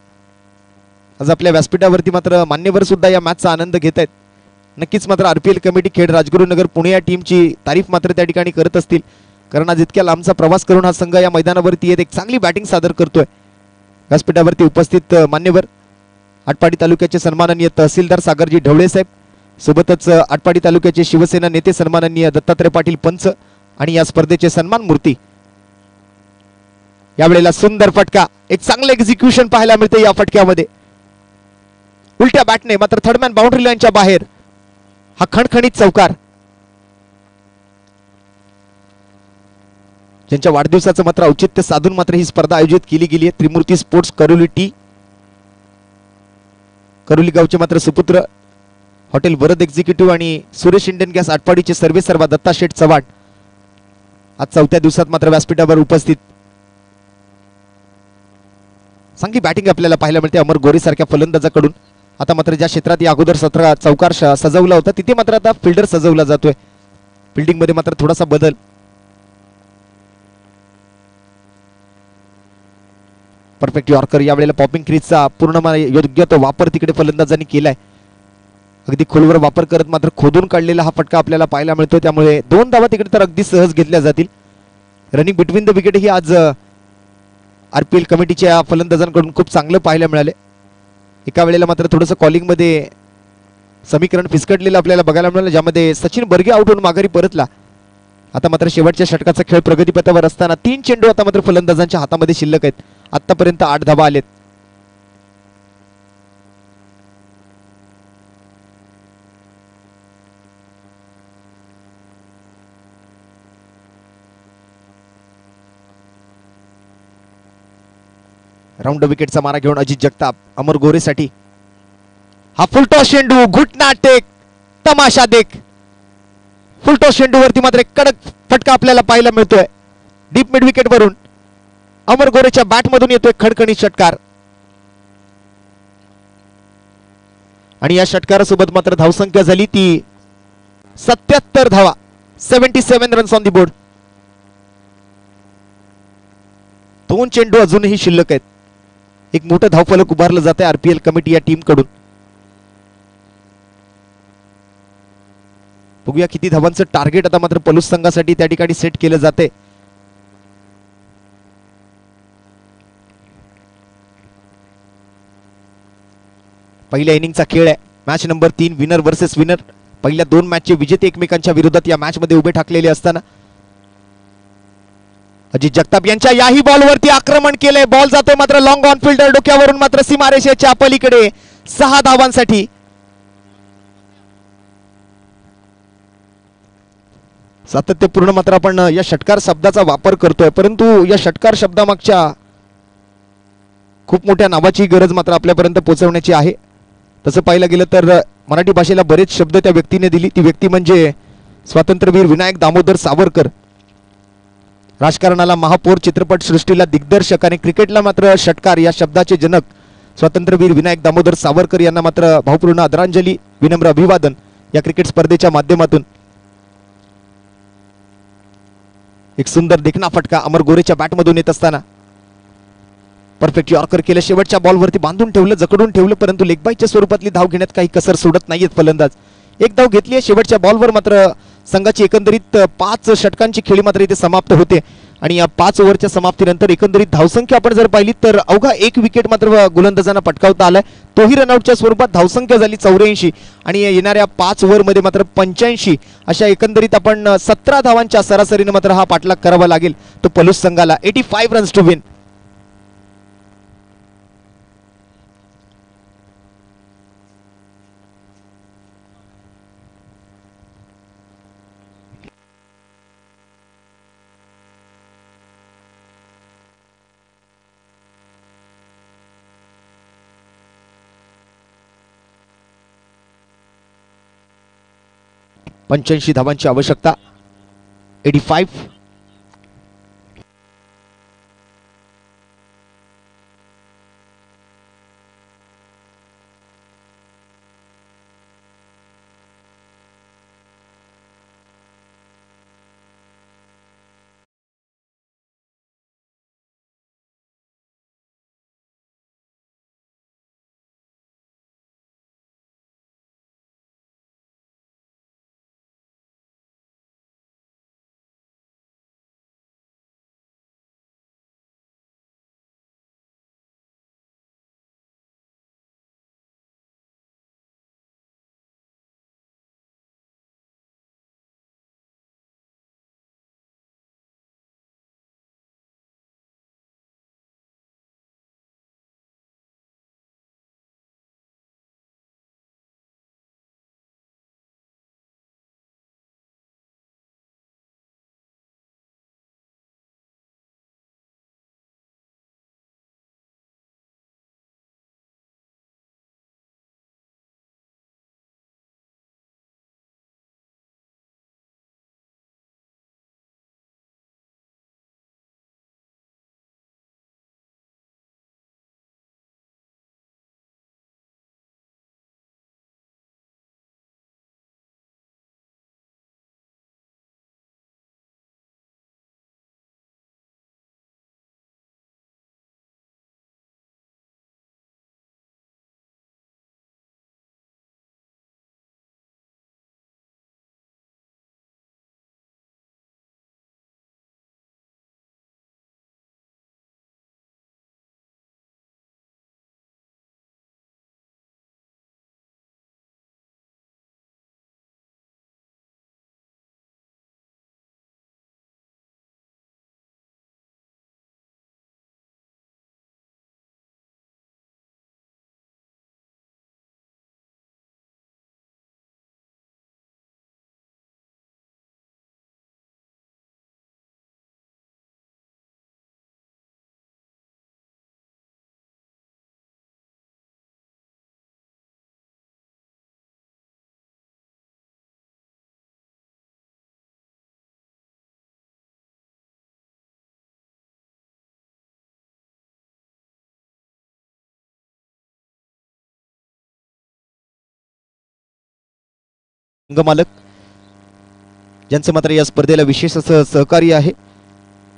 आज आपल्या व्यासपीठावरती मात्र मान्यवर सुद्धा या मॅचचा आनंद घेत आहेत. नक्कीच मात्र RPL कमिटी खेड राजगुरुनगर पुणे या टीमची तारीफ मात्र त्या ठिकाणी करत असतील, कारण आज इतक्या लांबचा प्रवास करून हा संघ या मैदानावरती येत एक चांगली बॅटिंग सादर करतोय. व्यासपीठावरती उपस्थित मान्यवर आटपाडी तालुक्याचे सन्माननीय तहसीलदार सागरजी ढवळे साहेब, सोबतच आटपाडी तालुक्याचे शिवसेना नेते सन्माननीय दत्तात्रय पाटील पंच आणि या स्पर्धेचे सन्मान मूर्ती. यावेळेला सुंदर फटका, एक चांगलं एक्झिक्युशन पाहायला मिळते या फटक्यामध्ये. उलट्या बॅटने मात्र थर्डमॅन बाउंड्री लाईनच्या बाहेर हा खणखणीत चौकार. ज्यांच्या वाढदिवसाचं मात्र औचित्य साधून मात्र ही स्पर्धा आयोजित केली गेली आहे. त्रिमूर्ती स्पोर्ट्स करोली टी, करोली गावचे मात्र सुपुत्र हॉटेल वरद एक्झिक्युटिव्ह आणि सुरेश इंडियन गॅस आटपाडीचे सर्वे सर्वा दत्ता शेठ चव्हाण आज 4थ्या दिवसात मात्र व्यासपीठावर उपस्थित. चांगली बॅटिंग आपल्याला पाहायला मिळते अमर गोरे सारख्या फलंदाजाकडून. आता मात्र ज्या क्षेत्रात या अगोदर 17 चौकार सजवला होता तिथे मात्र आता फिल्डर सजवला जातोय. फिल्डिंग मध्ये मात्र थोडासा बदल. Perfect yorker. यावेळेला पॉपिंग क्रीजचा पूर्ण योग्य तो वापर तिकडे फलंदाजांनी केलाय. अगदी खोलवर वापर करत मात्र खोदून काढलेला हा फटका आपल्याला पाहायला मिळतो. त्यामुळे 2 धावा तिकडे तर अगदी सहज घेतल्या जातील. रनिंग बिटवीन द विकेट ही आज RPL कमिटीच्या फलंदाजांकडून खूप चांगलं पाहायला मिळाले. एका वेळेला मात्र थोडंसं कॉलिंग मध्ये समीकरण फिसकटलेलं आपल्याला बघायला मिळालं, ज्यामध्ये सचिन बर्गे आउट होऊन माघारी परतला. आता मात्र शेवटच्या षटकाचा खेळ प्रगतीपथावर असताना 3 चेंडू आता मात्र फलंदाजांच्या हातामध्ये शिल्लक आहेत. आतापर्यंत 8 धावा आलेत. राऊंड विकेटचा मारा घेऊन अजित जगताप अमर गोरेसाठी. हा फुलटॉस चेंडू, घुटना टेक, तमाशा देख. फुलटॉस चेंडूवरती मात्र एक कडक फटका आपल्याला पाहायला मिळतोय. डीप मिड विकेट वरून अमर गोरेच्या बॅट मधून येतोय खडखणीत षटकार. आणि या षटकारासोबत मात्र धावसंख्या झाली ती 77 धावा. 77 रन्स ऑन दी बोर्ड. 2 चेंडू अजूनही शिल्लक आहेत. एक मोठं धावफलक उभारलं जात आहे आरपीएल कमिटी या टीम कडून. बघूया किती धावांचं टार्गेट आता मात्र पलूस संघासाठी त्या ठिकाणी सेट केलं जाते. पहिल्या इनिंगचा खेळ आहे. Match number 3 winner versus winner. पहिल्या 2 मॅचचे विजेते एकमेकांच्या विरोधात या मॅच मध्ये उभे ठाकलेले असताना अजित जगताप यांच्या याही बॉलवरती आक्रमण केलंय. बॉल जातोय मात्र लॉंग ऑन फिल्डर डोक्यावरून मात्र सीमारेषेच्या पलीकडे 6 धावांसाठी. सातत्यपूर्ण मात्र आपण या षटकार शब्दाचा वापर करतोय, परंतु या षटकार शब्दामागच्या खूप मोठ्या नावाची गरज मात्र आपल्यापर्यंत पोहोचवण्याची आहे. तसं पाहायला गेलं तर मराठी भाषेला बरेच शब्द त्या व्यक्तीने दिली. ती व्यक्ती म्हणजे स्वातंत्र्यवीर विनायक दामोदर सावरकर. राजकारणाला महापौर, चित्रपट सृष्टीला दिग्दर्शक आणि क्रिकेटला मात्र षटकार या शब्दाचे जनक स्वातंत्र्यवीर विनायक दामोदर सावरकर यांना मात्र भावपूर्ण आदरांजली, विनम्र अभिवादन या क्रिकेट स्पर्धेच्या माध्यमातून. एक सुंदर देखना फटका अमर गोरेच्या बॅटमधून येत असताना परफेक्ट यॉर्कर केलं. शेवटच्या बॉलवरती बांधून ठेवलं, जकडून ठेवलं, परंतु लेगबाईच्या स्वरूपातली धाव घेण्यात काही कसर सोडत नाहीयेत फलंदाज. एक धाव घेतली आहे शेवटच्या बॉलवर. मात्र संघाची एकंदरीत 5 षटकांची खेळी मात्र इथे समाप्त होते आणि या 5 ओव्हरच्या समाप्तीनंतर एकंदरीत धावसंख्या आपण जर पाहिली तर अवघा 1 विकेट मात्र गोलंदाजांना पटकावता आलाय. तोही रनआउटच्या स्वरूपात. धावसंख्या झाली 84 आणि येणाऱ्या 5 ओव्हरमध्ये मात्र 85. अशा एकंदरीत आपण 17 धावांच्या सरासरीने मात्र हा पाठलाग करावा लागेल तो पलूस संघाला. 85 रन्स टू विन. पंच्याऐंशी धावांची आवश्यकता. 85. मालक ज्यांचं मात्र या स्पर्धेला विशेष असं सहकार्य आहे,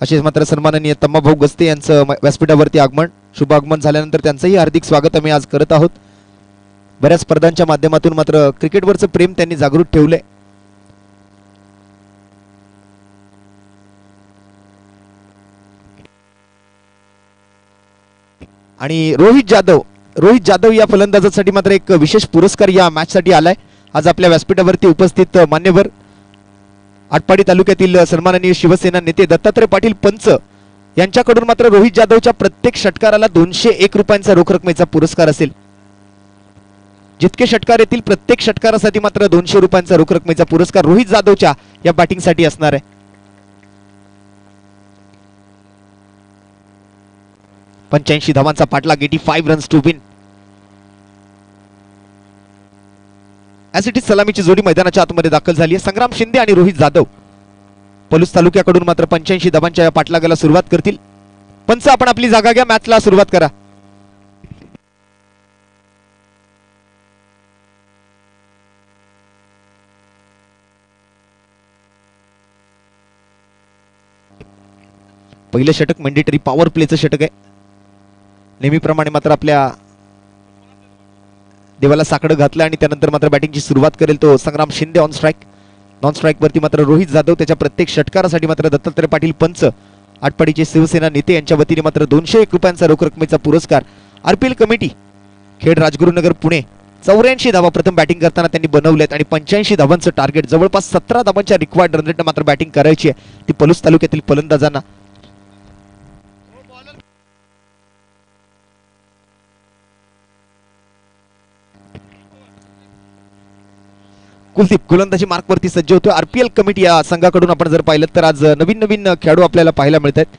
असेच मात्र सन्माननीय तम्माभाऊ गस्ते यांचं व्यासपीठावरती आगमन, शुभ आगमन झाल्यानंतर त्यांचंही हार्दिक स्वागत आम्ही आज करत आहोत. बऱ्याच स्पर्धांच्या माध्यमातून मात्र क्रिकेटवरचं प्रेम त्यांनी जागृत ठेवलंय. आणि रोहित जाधव या फलंदाजासाठी मात्र एक विशेष पुरस्कार या मॅच साठी आलाय. आज आपल्या व्यासपीठावरती उपस्थित मान्यवर आटपाडी तालुक्यातील सन्माननीय शिवसेना नेते दत्तात्रय पाटील पंच यांच्याकडून मात्र रोहित जाधवच्या प्रत्येक षटकाराला 201 रुपयांचा रोख रकमेचा पुरस्कार असेल. जितके षटकार येतील प्रत्येक षटकारासाठी मात्र 200 रुपयांचा रोख रकमेचा पुरस्कार रोहित जाधवच्या या बॅटिंगसाठी असणार आहे. 85 धावांचा पाठलाग, 85 runs to win. As it is सलामीची जोडी मैदानाच्या आतमध्ये दाखल झाली आहे. संग्राम शिंदे आणि रोहित जाधव पलूस तालुक्याकडून मात्र 85 धावांच्या या पाठलागाला सुरुवात करतील. पंच आपण आपली जागा घ्या, मॅचला सुरुवात करा. पहिलं षटक मॅन्डेटरी पॉवर प्लेचं षटक आहे. नेहमीप्रमाणे मात्र आपल्या देवाला साकडं घातलं आणि त्यानंतर मात्र बॅटिंगची सुरुवात करेल तो Sangram Shinde on strike. Non strike वरती मात्र रोहित जाधव. त्याच्या प्रत्येक षटकारासाठी मात्र दत्तात्रय पाटील पंच आटपाडीचे शिवसेना नेते यांच्या वतीने मात्र 201 रुपयांचा रोख रकमेचा पुरस्कार. आरपीएल कमिटी खेड राजगुरुनगर पुणे 84 धावा प्रथम बॅटिंग करताना त्यांनी बनवलेत आणि 85 धावांचं टार्गेट, जवळपास 17 धावांच्या रिक्वायर्ड रन रेटने मात्र बॅटिंग करायची आहे ती पलूस तालुक्यातील फलंदाजांना. कुलदीप गोलंदाजी मार्क वरती सज्ज होतो. आरपीएल कमिटी या संघाकडून आपण जर पाहिलं तर आज नवीन खेळाडू आपल्याला पाहायला मिळत आहेत.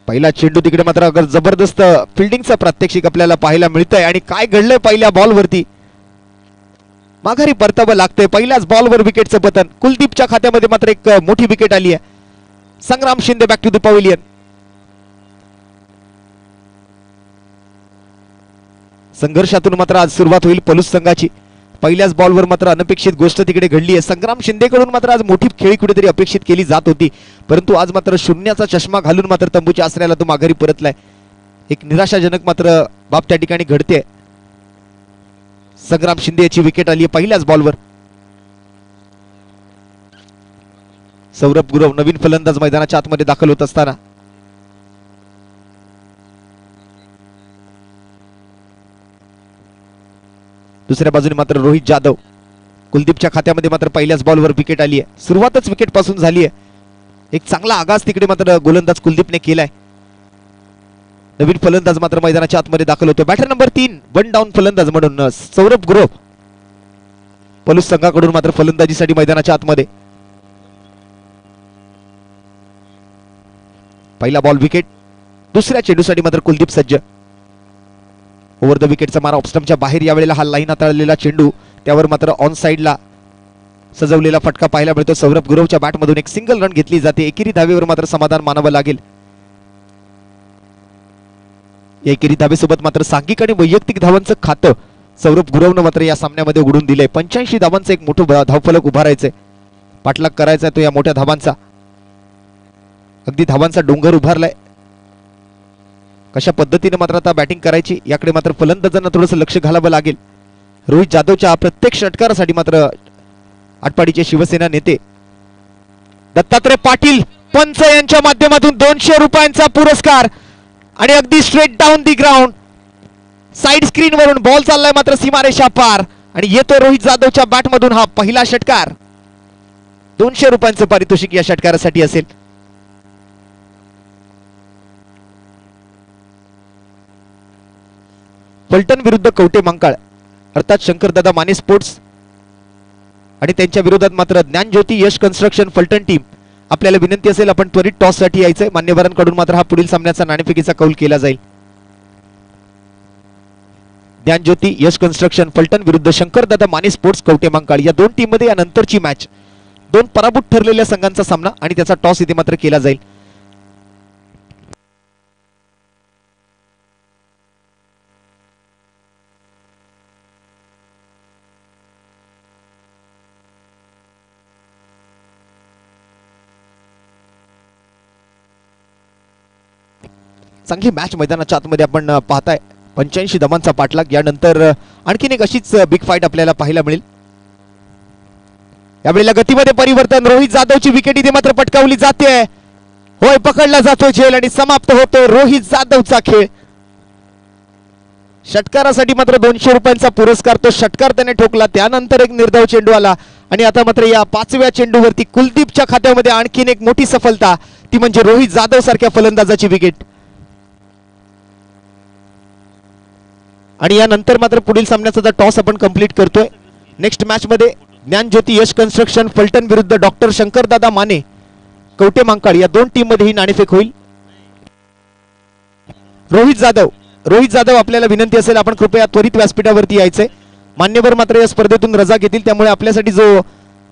पहिला चेंडू तिकडे मात्र अगर जबरदस्त फिल्डिंगचा प्रात्यक्षिक आपल्याला पाहायला मिळतंय आणि काय घडलंय पहिल्या बॉलवरती, माघारी परतावं लागतंय. पहिल्याच बॉलवर विकेटचं पतन. कुलदीपच्या खात्यामध्ये मात्र एक मोठी विकेट आली आहे. Sangram Shinde back to the pavilion. संघर्षातून मात्र आज सुरुवात होईल पलूस संघाची. पहिल्याच बॉलवर मात्र अनपेक्षित गोष्ट तिकडे घडली आहे. संग्राम शिंदेकडून मात्र आज मोठी खेळी कुठेतरी अपेक्षित केली जात होती, परंतु आज मात्र शून्याचा चष्मा घालून मात्र तंबूच्या आसऱ्याला तो माघारी परतलाय. एक निराशाजनक मात्र बाब त्या ठिकाणी घडते. संग्राम शिंदे याची विकेट आली आहे पहिल्याच बॉलवर. सौरभ गुरव नवीन फलंदाज मैदानाच्या आतमध्ये दाखल होत असताना दुसऱ्या बाजूने मात्र रोहित जाधव. कुलदीपच्या खात्यामध्ये मात्र पहिल्याच बॉलवर विकेट आली आहे. सुरुवातच विकेट पासून झाली आहे. एक चांगला आगाज तिकडे मात्र गोलंदाज कुलदीपने केलाय. नवीन फलंदाज मात्र मैदानाच्या आतमध्ये दाखल होतो. बॅटर नंबर 3 वन डाऊन फलंदाज म्हणून सौरभ गुरव पलूस संघाकडून मात्र फलंदाजीसाठी मैदानाच्या आतमध्ये. पहिला बॉल विकेट. दुसऱ्या चेंडूसाठी मात्र कुलदीप सज्ज. ओव्हर द विकेटचा मारा ऑफस्टंपच्या बाहेर. यावेळेला हा लाईन हाताळलेला चेंडू, त्यावर मात्र ऑन साइडला सजवलेला फटका पाहायला मिळतो. सौरभ गुरवच्या बॅटमधून एक सिंगल रन घेतली जाते. एकेरी धावेवर मात्र समाधान मानावं लागेल. या एकेरी धावेसोबत मात्र सांघिक आणि वैयक्तिक धावांचं खातं सौरभ गुरवनं मात्र या सामन्यामध्ये उघडून दिलंय. 85 धावांचं एक मोठं धावफलक उभारायचंय, पाठलाग करायचा तो या मोठ्या धावांचा. अगदी धावांचा डोंगर उभारलाय. कशा पद्धतीने मात्र आता बॅटिंग करायची याकडे मात्र फलंदाजांना थोडंसं लक्ष घालावं लागेल. रोहित जाधवच्या प्रत्येक षटकारासाठी मात्र आटपाडीचे शिवसेना नेते दत्तात्रय पाटील पंच यांच्या माध्यमातून 200 रुपयांचा पुरस्कार. आणि अगदी straight down the ground side screen वरून बॉल चाललाय मात्र सीमारेषा पार आणि येतोय रोहित जाधवच्या बॅटमधून हा पहिला षटकार. 200 रुपयांचं पारितोषिक या षटकारासाठी असेल. फलटण विरुद्ध कवटे मंकाळ अर्थात शंकरदादा माने स्पोर्ट्स आणि त्यांच्या विरोधात मात्र ज्ञानज्योती यश कन्स्ट्रक्शन फलटण टीम. आपल्याला विनंती असेल आपण त्वरित टॉस साठी यायचंय. मान्यवरांकडून मात्र हा पुढील सामन्याचा नाणेफेकीचा कौल केला जाईल. ज्ञानज्योती यश कन्स्ट्रक्शन फलटण विरुद्ध शंकरदादा माने स्पोर्ट्स कवटे मंकाळ या दोन टीम मध्ये यानंतरची मॅच. दोन पराभूत ठरलेल्या संघांचा सामना आणि त्याचा टॉस इथे मात्र केला जाईल. चांगली मॅच मैदानाच्या आतमध्ये आपण पाहताय. 85 धावांचा पाठलाग. यानंतर आणखीन एक अशीच बिग फाईट आपल्याला पाहायला मिळेल. यावेळेला गतीमध्ये परिवर्तन. रोहित जाधवची विकेट इथे मात्र पटकावली जाते. होय, पकडला जातो झेल आणि समाप्त होतो रोहित जाधवचा खेळ. षटकारासाठी मात्र 200 रुपयांचा पुरस्कार. तो षटकार त्याने ठोकला. त्यानंतर एक निर्धाव चेंडू आला आणि आता मात्र या 5व्या चेंडूवरती कुलदीपच्या खात्यामध्ये आणखीन एक मोठी सफलता. ती म्हणजे रोहित जाधव सारख्या फलंदाजाची विकेट. आणि यानंतर मात्र पुढील सामन्याचा टॉस आपण कंप्लीट करतोय. नेक्स्ट मॅच मध्ये ज्ञानज्योती यश कन्स्ट्रक्शन फलटण विरुद्ध डॉक्टर शंकरदादा माने कवटे मांकाळ या दोन टीम मध्ये ही नाणेफेक होईल. रोहित जाधव आपल्याला विनंती असेल आपण कृपया त्वरित व्यासपीठावरती यायचंय. मान्यवर मात्र या स्पर्धेतून रजा घेतील. त्यामुळे आपल्यासाठी जो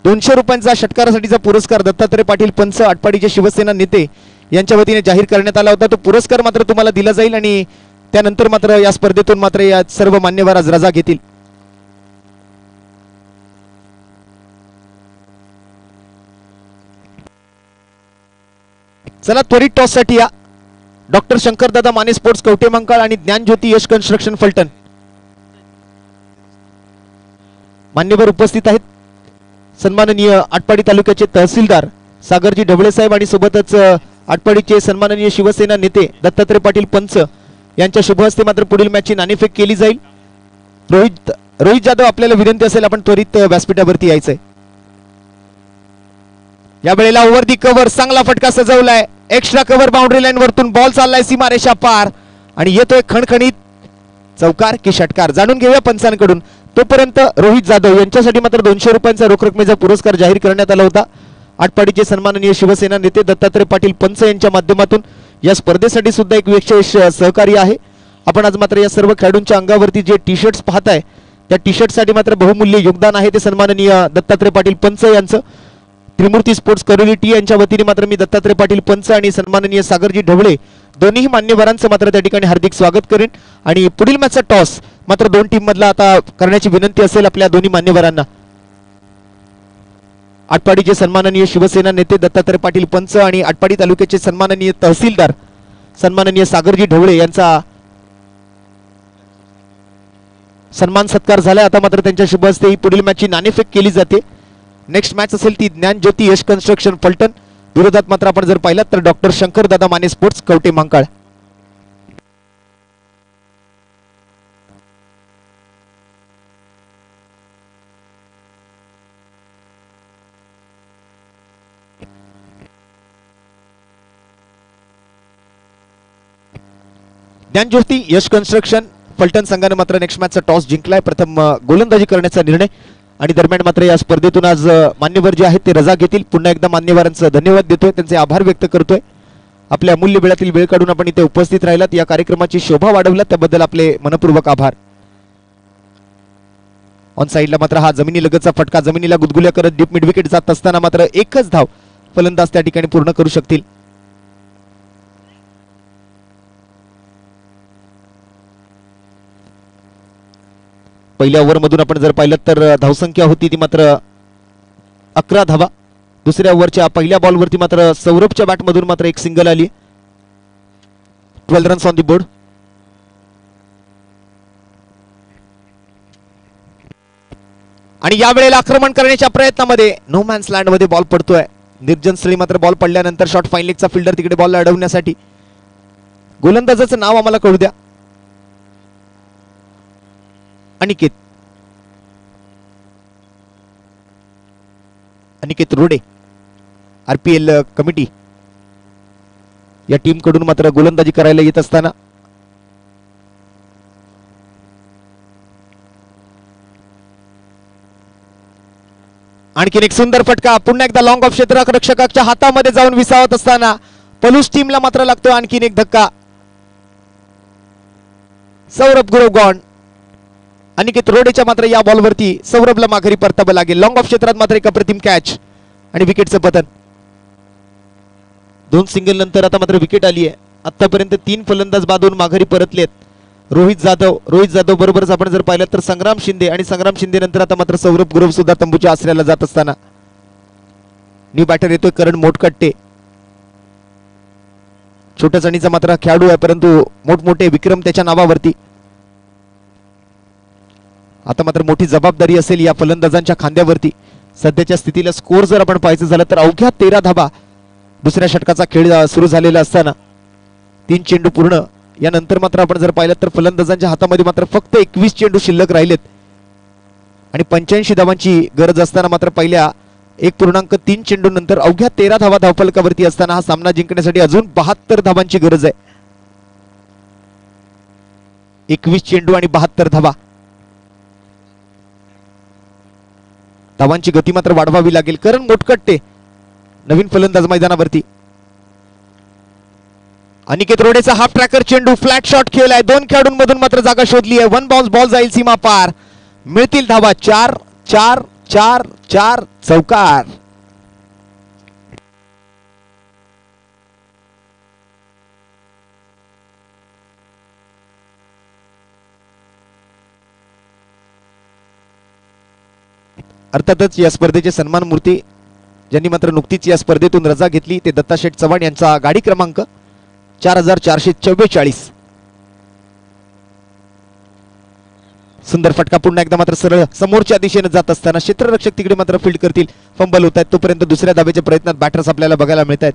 200 रुपयांचा षटकारासाठीचा पुरस्कार दत्तात्रय पाटील पंच आटपाडीचे शिवसेना नेते यांच्या वतीने जाहीर करण्यात आला होता, तो पुरस्कार मात्र तुम्हाला दिला जाईल आणि त्यानंतर मात्र या स्पर्धेतून मात्र या सर्व मान्यवर आज रजा घेतील. चला त्वरित टॉस साठी या. डॉक्टर शंकरदादा माने स्पोर्ट्स कवटे मंकाळ आणि ज्ञानज्योती यश कन्स्ट्रक्शन फलटण मान्यवर उपस्थित आहेत. सन्माननीय आटपाडी तालुक्याचे तहसीलदार सागरजी ढवळे साहेब आणि सोबतच आटपाडीचे सन्माननीय शिवसेना नेते दत्तात्रय पाटील पंच यांच्या शुभ हस्ते मात्र पुढील मॅचची नाणेफेक केली जाईल. रोहित जाधव आपल्याला विनंती असेल आपण त्वरित व्यासपीठावरती यायचंय. या वेळेला ओव्हर दी कव्हर चांगला फटका सजवलाय. एक्स्ट्रा कव्हर बाउंड्री लाईन वरतून बॉल चाललाय सीमारेषा पार आणि येतोय खणखणीत चौकार की षटकार जाणून घेऊया पंचांकडून. तोपर्यंत रोहित जाधव यांच्यासाठी मात्र 200 रुपयांचा रोख रकमेचा पुरस्कार जाहीर करण्यात आला होता. आटपाडीचे सन्माननीय शिवसेना नेते दत्तात्रय पाटील पंच यांच्या माध्यमातून या स्पर्धेसाठी सुद्धा एक विशेष सहकार्य आहे. आपण आज मात्र या सर्व खेळाडूंच्या अंगावरती जे टी शर्ट्स पाहताय त्या टी शर्टसाठी मात्र बहुमूल्य योगदान आहे ते सन्माननीय दत्तात्रय पाटील पंच यांचं. त्रिमूर्ती स्पोर्ट्स करोली टी यांच्या वतीने मात्र मी दत्तात्रय पाटील पंच आणि सन्माननीय सागरजी ढवळे दोन्ही मान्यवरांचं मात्र त्या ठिकाणी हार्दिक स्वागत करेन. आणि पुढील मॅचचा टॉस मात्र दोन टीम मधला आता करण्याची विनंती असेल आपल्या दोन्ही मान्यवरांना. आटपाडीचे सन्माननीय शिवसेना नेते दत्तात्रय पाटील पंच आणि आटपाडी तालुक्याचे सन्माननीय तहसीलदार सन्माननीय सागरजी ढवळे यांचा सन्मान सत्कार झाला. आता मात्र त्यांच्या शुभ हस्ते ही पुढील मॅचची नाणेफेक केली जाते. नेक्स्ट मॅच असेल ती ज्ञानज्योती यश कन्स्ट्रक्शन फलटण विरोधात मात्र आपण जर पाहिलात तर डॉक्टर शंकरदादा माने स्पोर्ट्स कवटे मांकाळ. ज्ञानज्योती यश कन्स्ट्रक्शन फलटण संघाने मात्र नेक्स्ट मॅचचा टॉस जिंकलाय. प्रथम गोलंदाजी करण्याचा निर्णय आणि दरम्यान मात्र या स्पर्धेतून आज मान्यवर जे आहेत ते रजा घेतील. पुन्हा एकदा मान्यवरांचं धन्यवाद देतोय, त्यांचे आभार व्यक्त करतोय. आपल्या अमूल्य वेळातील वेळ काढून आपण इथे उपस्थित राहिलात, या कार्यक्रमाची शोभा वाढवलात त्याबद्दल आपले मनपूर्वक आभार. ऑन साइडला मात्र हा जमिनी लगतचा फटका जमिनीला गुदगुल्या करत डीप मिड विकेट जात असताना मात्र एकच धाव फलंदाज त्या ठिकाणी पूर्ण करू शकतील. पहिल्या ओव्हरमधून आपण जर पाहिलं तर धावसंख्या होती ती मात्र 11 धावा. दुसऱ्या ओव्हरच्या पहिल्या बॉलवरती मात्र सौरभच्या बॅटमधून मात्र एक सिंगल आली. 12 रन्स ऑन दी बोर्ड. आणि या वेळेला आक्रमण करण्याच्या प्रयत्नामध्ये नो मॅन्स लँड मध्ये बॉल पडतोय. निर्जन स्थळी मात्र बॉल पडल्यानंतर शॉर्ट फाईन लेगचा फिल्डर तिकडे बॉल अडवण्यासाठी. गोलंदाजाचं नाव आम्हाला कळू द्या. अनिकेत रोडे आरपीएल कमिटी या टीम कडून मात्र गोलंदाजी करायला येत असताना आणखीन एक सुंदर फटका. पुन्हा एकदा लॉंग ऑफ क्षेत्ररक्षकाच्या हातामध्ये जाऊन विसावत असताना पलूस टीमला मात्र लागतो आणखीन एक धक्का. सौरभ गुरव गॉन. अनिकेत रोडेच्या मात्र या बॉलवरती सौरभला माघारी परतावं लागेल. लॉंग ऑफ क्षेत्रात मात्र एक अप्रतिम कॅच आणि विकेटचं पतन. 2 सिंगल नंतर आता मात्र विकेट आली आहे. आतापर्यंत 3 फलंदाज बादून माघारी परतलेत. रोहित जाधव बरोबरच आपण जर पाहिलं तर संग्राम शिंदे आणि संग्राम शिंदे नंतर आता मात्र सौरभ गुरव सुद्धा तंबूच्या आश्रयाला जात असताना न्यू बॅटर येतोय करण मोटकट्टे. छोट्या चणीचा मात्र खेळाडू आहे, परंतु मोठमोठे विक्रम त्याच्या नावावरती. आता मात्र मोठी जबाबदारी असेल या फलंदाजांच्या खांद्यावरती. सध्याच्या स्थितीला स्कोर जर आपण पाहायचं झालं तर अवघ्या 13 धाबा दुसऱ्या षटकाचा खेळ सुरू झालेला असताना 3 चेंडू पूर्ण. यानंतर मात्र आपण जर पाहिलं तर फलंदाजांच्या हातामध्ये मात्र फक्त 21 चेंडू शिल्लक राहिलेत आणि 85 धावांची गरज असताना मात्र पहिल्या 1.3 चेंडू नंतर अवघ्या 13 धावा धावफलकावरती असताना हा सामना जिंकण्यासाठी अजून 72 धावांची गरज आहे. 21 चेंडू आणि 72 धावा. धावांची गती मात्र वाढवावी लागेल. करण मोटकट्टे नवीन फलंदाज मैदानावरती. अनिकेत रोडेचा हाफ ट्रॅकर चेंडू फ्लॅट शॉट खेळलाय. 2 खेळाडूंमधून मात्र जागा शोधली आहे. 1 बाउन्स बॉल जाईल सीमा पार. मिळतील धावा 4 4 4 4 चौकार. अर्थातच या स्पर्धेचे सन्मान मूर्ती ज्यांनी मात्र नुकतीच या स्पर्धेतून रजा घेतली ते दत्ताशेठ चव्हाण यांचा गाडी क्रमांक 4444. सुंदर फटका पुन्हा एकदा मात्र सरळ समोरच्या दिशेने जात असताना क्षेत्ररक्षक तिकडे मात्र फील्ड करतील. फंबल होत आहेत तोपर्यंत दुसऱ्या धावेच्या प्रयत्नात बॅटर्स आपल्याला बघायला मिळत आहेत.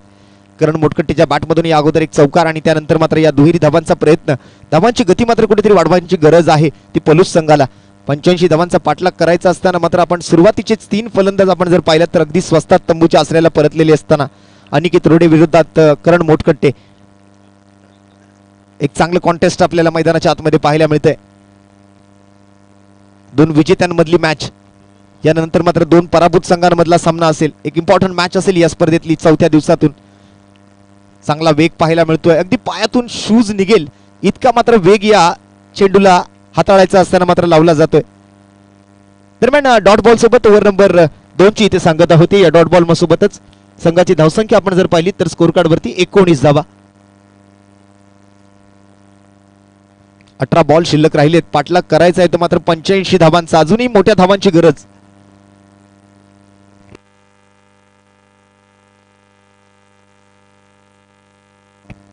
करण मोटकट्टीच्या बॅटमधून या अगोदर एक चौकार आणि त्यानंतर मात्र या दुहेरी धावांचा प्रयत्न. धावांची गती मात्र कुठेतरी वाढवायची गरज आहे ती पलूस संघाला. 85 धावांचा पाठलाग करायचा असताना मात्र आपण सुरुवातीचेच 3 फलंदाज आपण जर पाहिलं तर अगदी स्वस्तात तंबूच्या आसऱ्याला परतलेले असताना अनिकेत रोडे विरोधात करण मोटकट्टे. एक चांगलं कॉन्टेस्ट आपल्याला मैदानाच्या आतमध्ये पाहायला मिळतंय. 2 विजेत्यांमधली मॅच. यानंतर मात्र 2 पराभूत संघांमधला सामना असेल. एक इम्पॉर्टंट मॅच असेल या स्पर्धेतली चौथ्या दिवसातून. चांगला वेग पाहायला मिळतोय. अगदी पायातून शूज निघेल इतका मात्र वेग या चेंडूला हाताळायचा असताना मात्र लावला जातोय. दरम्यान डॉट बॉल सोबत ओव्हर नंबर 2 ची इथे सांगता होती. या डॉट बॉल सोबतच संघाची धावसंख्या आपण जर पाहिली तर स्कोर कार्ड वरती 19 धावा. 18 बॉल शिल्लक राहिलेत. पाठलाग करायचा आहे तर मात्र 85 धावांचा. अजूनही मोठ्या धावांची गरज.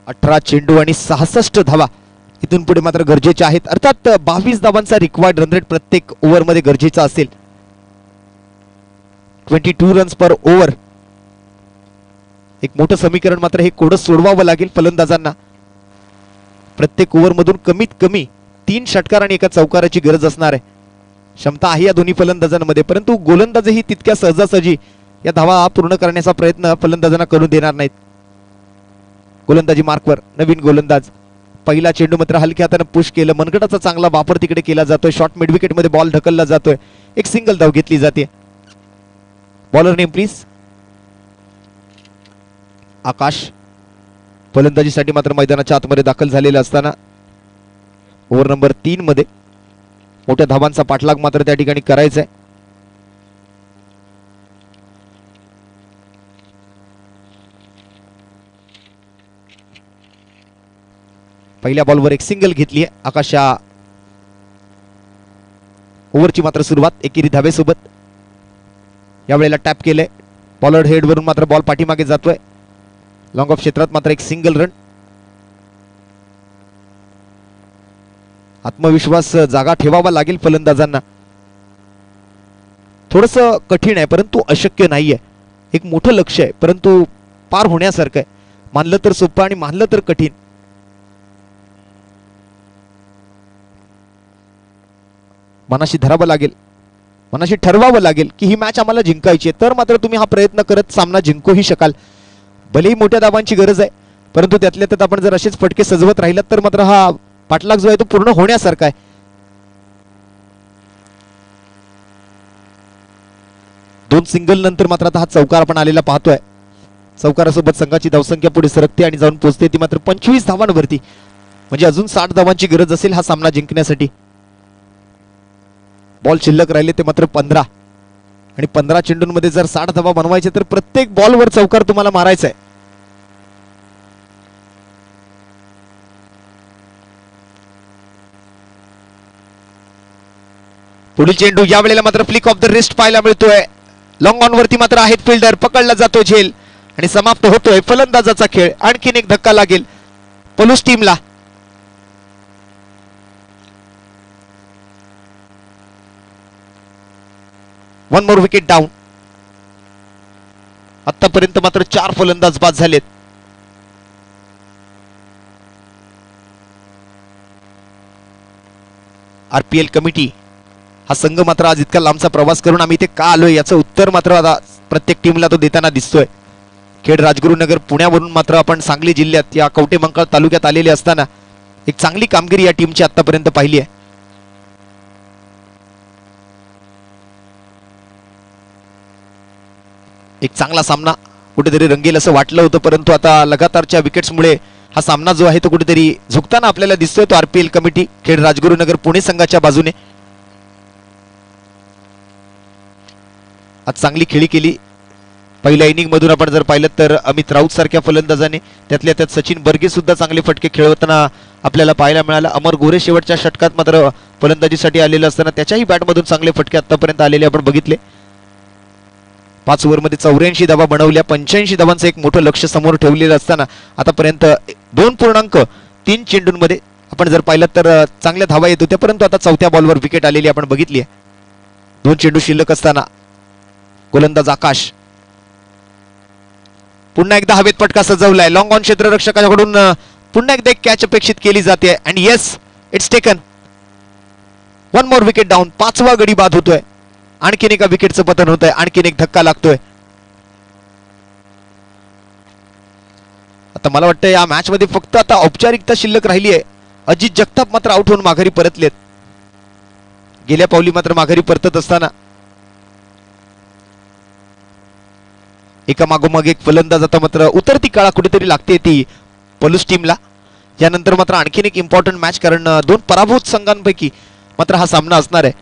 अठरा चेंडू आणि 66 धावा इथून पुढे मात्र गरजेचे आहेत. अर्थात 22 धावांचा रिक्वायर्ड रन रेट प्रत्येक ओव्हर मध्ये गरजेचा असेल. 22 रन्स पर ओव्हर. एक मोठं समीकरण मात्र हे कोडं सोडवावं लागेल फलंदाजांना. प्रत्येक ओव्हर मधून कमीत कमी 3 षटकार आणि 1 चौकाराची गरज असणार आहे. क्षमता आहे या दोन्ही फलंदाजांमध्ये, परंतु गोलंदाजही तितक्या सहजासहजी या धावा पूर्ण करण्याचा प्रयत्न फलंदाजांना करू देणार नाहीत. गोलंदाजी मार्कवर नवीन गोलंदाज. पहिला चेंडू मात्र हलक्या हाताने पुश केलं. मनगटाचा चांगला वापर तिकडे केला जातोय. शॉर्ट मिड विकेट मध्ये बॉल ढकलला जातोय. एक सिंगल धाव घेतली जाते. Bowler name please. आकाश फलंदाजीसाठी मात्र मैदानाच्या आतमध्ये दाखल झालेला असताना ओव्हर नंबर 3 मध्ये मोठ्या धावांचा पाठलाग मात्र त्या ठिकाणी करायचा आहे. पहिल्या बॉलवर एक सिंगल घेतली आहे आकाश. या ओव्हरची मात्र सुरुवात एकेरी धावेसोबत. यावेळेला टॅप केलंय. बॉलर हेड वरून मात्र बॉल पाठीमागे जातोय. लॉंग ऑफ क्षेत्रात मात्र एक सिंगल रन. आत्मविश्वास जागा ठेवावा लागेल फलंदाजांना. थोडस कठीण आहे परंतु अशक्य नाहीये. एक मोठं लक्ष्य आहे परंतु पार होण्यासारखं आहे. मानलं तर सोपं आणि मानलं तर कठीण. मनाशी धरावं लागेल, मनाशी ठरवावं लागेल की ही मॅच आम्हाला जिंकायची आहे. तर मात्र तुम्ही हा प्रयत्न करत सामना जिंकूही शकाल. भलेही मोठ्या धावांची गरज आहे परंतु त्यातल्या त्यात आपण जर असेच फटके सजवत राहिलात तर मात्र हा पाठलाग जो आहे तो पूर्ण होण्यासारखा आहे. दोन सिंगल नंतर मात्र आता हा चौकार आपण आलेला पाहतोय. चौकारासोबत संघाची धावसंख्या पुढे सरकते आणि जाऊन पोहोचते ती मात्र 25 धावांवरती. म्हणजे अजून 60 धावांची गरज असेल हा सामना जिंकण्यासाठी. बॉल शिल्लक राहिले ते मात्र 15 आणि 15 चेंडूंमध्ये जर 60 धावा बनवायचे तर प्रत्येक बॉलवर चौकार तुम्हाला मारायचा आहे. पुढील चेंडू या वेळेला मात्र फ्लिक ऑफ द रिस्ट पाहायला मिळतोय. लॉंग ऑन वरती मात्र आहेत फिल्डर. पकडला जातो झेल आणि समाप्त होतोय फलंदाजाचा खेळ. आणखीन एक धक्का लागेल पोलूस टीमला. One more wicket down. आतापर्यंत मात्र 4 फलंदाज बाद झालेत. आरपीएल कमिटी हा संघ मात्र आज इतका लांबचा प्रवास करून आम्ही इथे का आलोय याचं उत्तर मात्र आता प्रत्येक टीमला तो देताना दिसतोय. खेड राजगुरुनगर पुण्यावरून मात्र आपण सांगली जिल्ह्यात या कवटेमंकाळ तालुक्यात आलेले असताना एक चांगली कामगिरी या टीमची आतापर्यंत पाहिली आहे. एक चांगला सामना कुठेतरी रंगेल असं वाटलं होतं, परंतु आता लगातारच्या विकेट्समुळे हा सामना जो आहे तो कुठेतरी झुकताना आपल्याला दिसतोय. तो आरपीएल कमिटी खेड राजगुरुनगर पुणे संघाच्या बाजूने आज चांगली खेळी केली. पहिल्या इनिंग मधून आपण जर पाहिलं तर अमित राऊत सारख्या फलंदाजाने, त्यातल्या त्यात सचिन बर्गे सुद्धा चांगले फटके खेळवताना आपल्याला पाहायला मिळाला. अमर गोरे शेवटच्या षटकात मात्र फलंदाजीसाठी आलेलं असताना त्याच्याही बॅटमधून चांगले फटके आतापर्यंत आलेले आपण बघितले. 5 ओव्हरमध्ये 84 धावा बनवल्या. 85 धावांचं एक मोठं लक्ष समोर ठेवलेलं असताना आतापर्यंत 2.3 चेंडूंमध्ये आपण जर पाहिलं तर चांगल्या धावा येत होत्या, परंतु आता 4थ्या बॉलवर विकेट आलेली आपण बघितली आहे. 2 चेंडू शिल्लक असताना गोलंदाज आकाश पुन्हा एकदा हवेत फटका सजवलाय. लॉंग ऑन क्षेत्ररक्षकाकडून पुन्हा एकदा एक कॅच अपेक्षित केली जाते and yes it's taken. 1 more wicket down. 5वा गडी बाद होतोय. आणखीन एका विकेटचं पतन होत आहे. आणखीन एक धक्का लागतोय. आता मला वाटतं या मॅच मध्ये फक्त आता औपचारिकता शिल्लक राहिली आहे. अजित जगताप मात्र आउट होऊन माघारी परतलेत. गेल्या पावली मात्र माघारी परतत असताना एका मागोमाग एक फलंदाज आता मात्र उतरती काळा कुठेतरी लागते ती पलूस टीमला. यानंतर मात्र आणखीन एक इम्पॉर्टंट मॅच, कारण 2 पराभूत संघांपैकी मात्र हा सामना असणार आहे.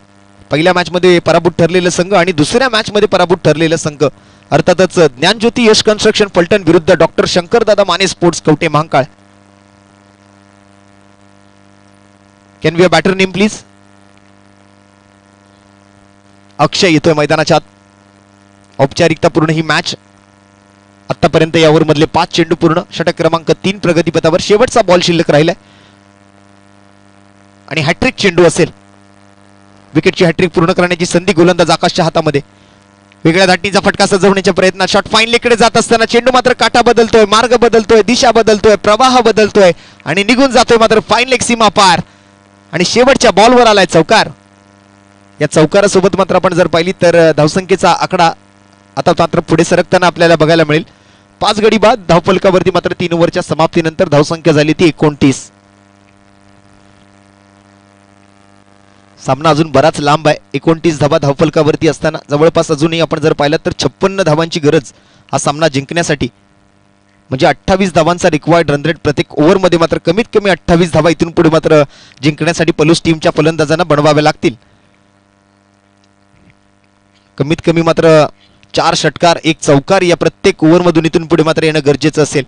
पहिल्या मॅच मध्ये पराभूत ठरलेलं संघ आणि दुसऱ्या मॅच मध्ये पराभूत ठरलेलं संघ अर्थातच ज्ञानज्योती यश कन्स्ट्रक्शन फलटण विरुद्ध doctor Shankardada Mane sports Kavathe Mahankal. Can we a batter name please. Akshay येतोय मैदानाच्या आत. औपचारिकता पूर्ण ही मॅच. आतापर्यंत यावर मधले 5 चेंडू पूर्ण. षटक क्रमांक 3 प्रगतीपथावर. शेवटचा बॉल शिल्लक राहिलाय आणि हॅट्रिक चेंडू असेल. विकेटची हॅट्रिक पूर्ण करण्याची संधी गोलंदाज आकाशच्या हातामध्ये. वेगळ्या धाटणीचा फटका सजवण्याच्या प्रयत्नात शॉट फाईन लेगकडे जात असताना चेंडू मात्र काटा बदलतोय, मार्ग बदलतोय, दिशा बदलतोय, प्रवाह बदलतोय आणि निघून जातोय मात्र फाईन लेग सीमा पार आणि शेवटच्या बॉलवर आलाय चौकार. या चौकारासोबत मात्र आपण जर पाहिली तर धावसंख्येचा आकडा आता मात्र पुढे सरकताना आपल्याला बघायला मिळेल. 5 गडी बाद. धावफलकावरती मात्र 3 ओव्हरच्या समाप्तीनंतर धावसंख्या झाली ती 29. सामना अजून बराच लांब आहे. 29 धावा धावफलकावरती असताना जवळपास अजूनही आपण जर पाहिलं तर 56 धावांची गरज हा सामना जिंकण्यासाठी. म्हणजे 28 धावांचा रिक्वायर्ड रन रेट प्रत्येक ओव्हरमध्ये मात्र कमीत कमी 28 धावा इथून पुढे मात्र जिंकण्यासाठी पलूस टीमच्या फलंदाजांना बनवाव्या लागतील. कमीत कमी मात्र 4 षटकार 1 चौकार या प्रत्येक ओव्हरमधून इथून पुढे मात्र येणं गरजेचं असेल.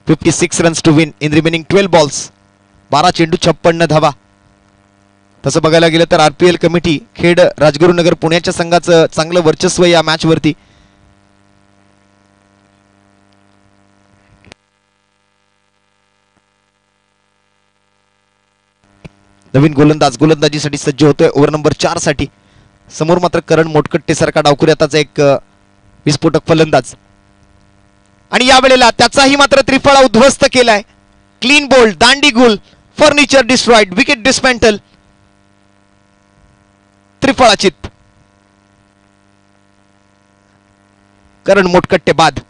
56 runs to win in remaining 12 balls. 12 चेंडू 56 धावा. तसं बघायला गेलं तर आरपीएल कमिटी खेड राजगुरुनगर पुण्याच्या संघाचं चांगलं वर्चस्व या मॅच वरती. नवीन गोलंदाज गोलंदाजीसाठी सज्ज होतोय ओव्हर नंबर 4 साठी. समोर मात्र करण मोटकट्टे सारखा डावखुऱ्याचा एक विस्फोटक फलंदाज आणि यावेळेला त्याचाही मात्र त्रिफळा उद्ध्वस्त केलाय. क्लीन बोल्ड, दांडी गुल, फर्निचर डिस्ट्रॉइड, विकेट डिस्मॅन्टल, त्रिफळाचित. करण मोटकट्टे बाद.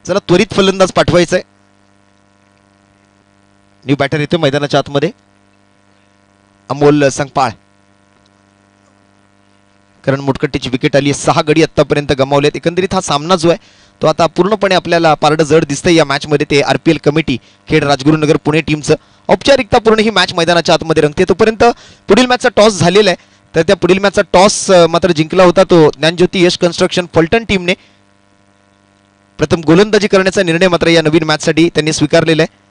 चला त्वरित फलंदाज पाठवायचंय. न्यू बॅटर येतो मैदानाच्या आतमध्ये. अमोल संगपाळ. कारण मोटकट्टीची विकेट आली. 6 गडी आतापर्यंत गमावलेत. एकंदरीत हा सामना जो आहे तो आता पूर्णपणे आपल्याला पारडं जड दिसतंय या मॅच मध्ये. ते आरपीएल कमिटी खेड राजगुरुनगर पुणे टीमचं औपचारिकता पूर्ण ही मॅच मैदानाच्या आतमध्ये रंगते. तोपर्यंत पुढील मॅचचा टॉस झालेला आहे. तर त्या पुढील मॅचचा टॉस मात्र जिंकला होता तो ज्ञानज्योती यश कन्स्ट्रक्शन फलटण टीमने. प्रथम गोलंदाजी करण्याचा निर्णय मात्र या नवीन मॅचसाठी त्यांनी स्वीकारलेला आहे.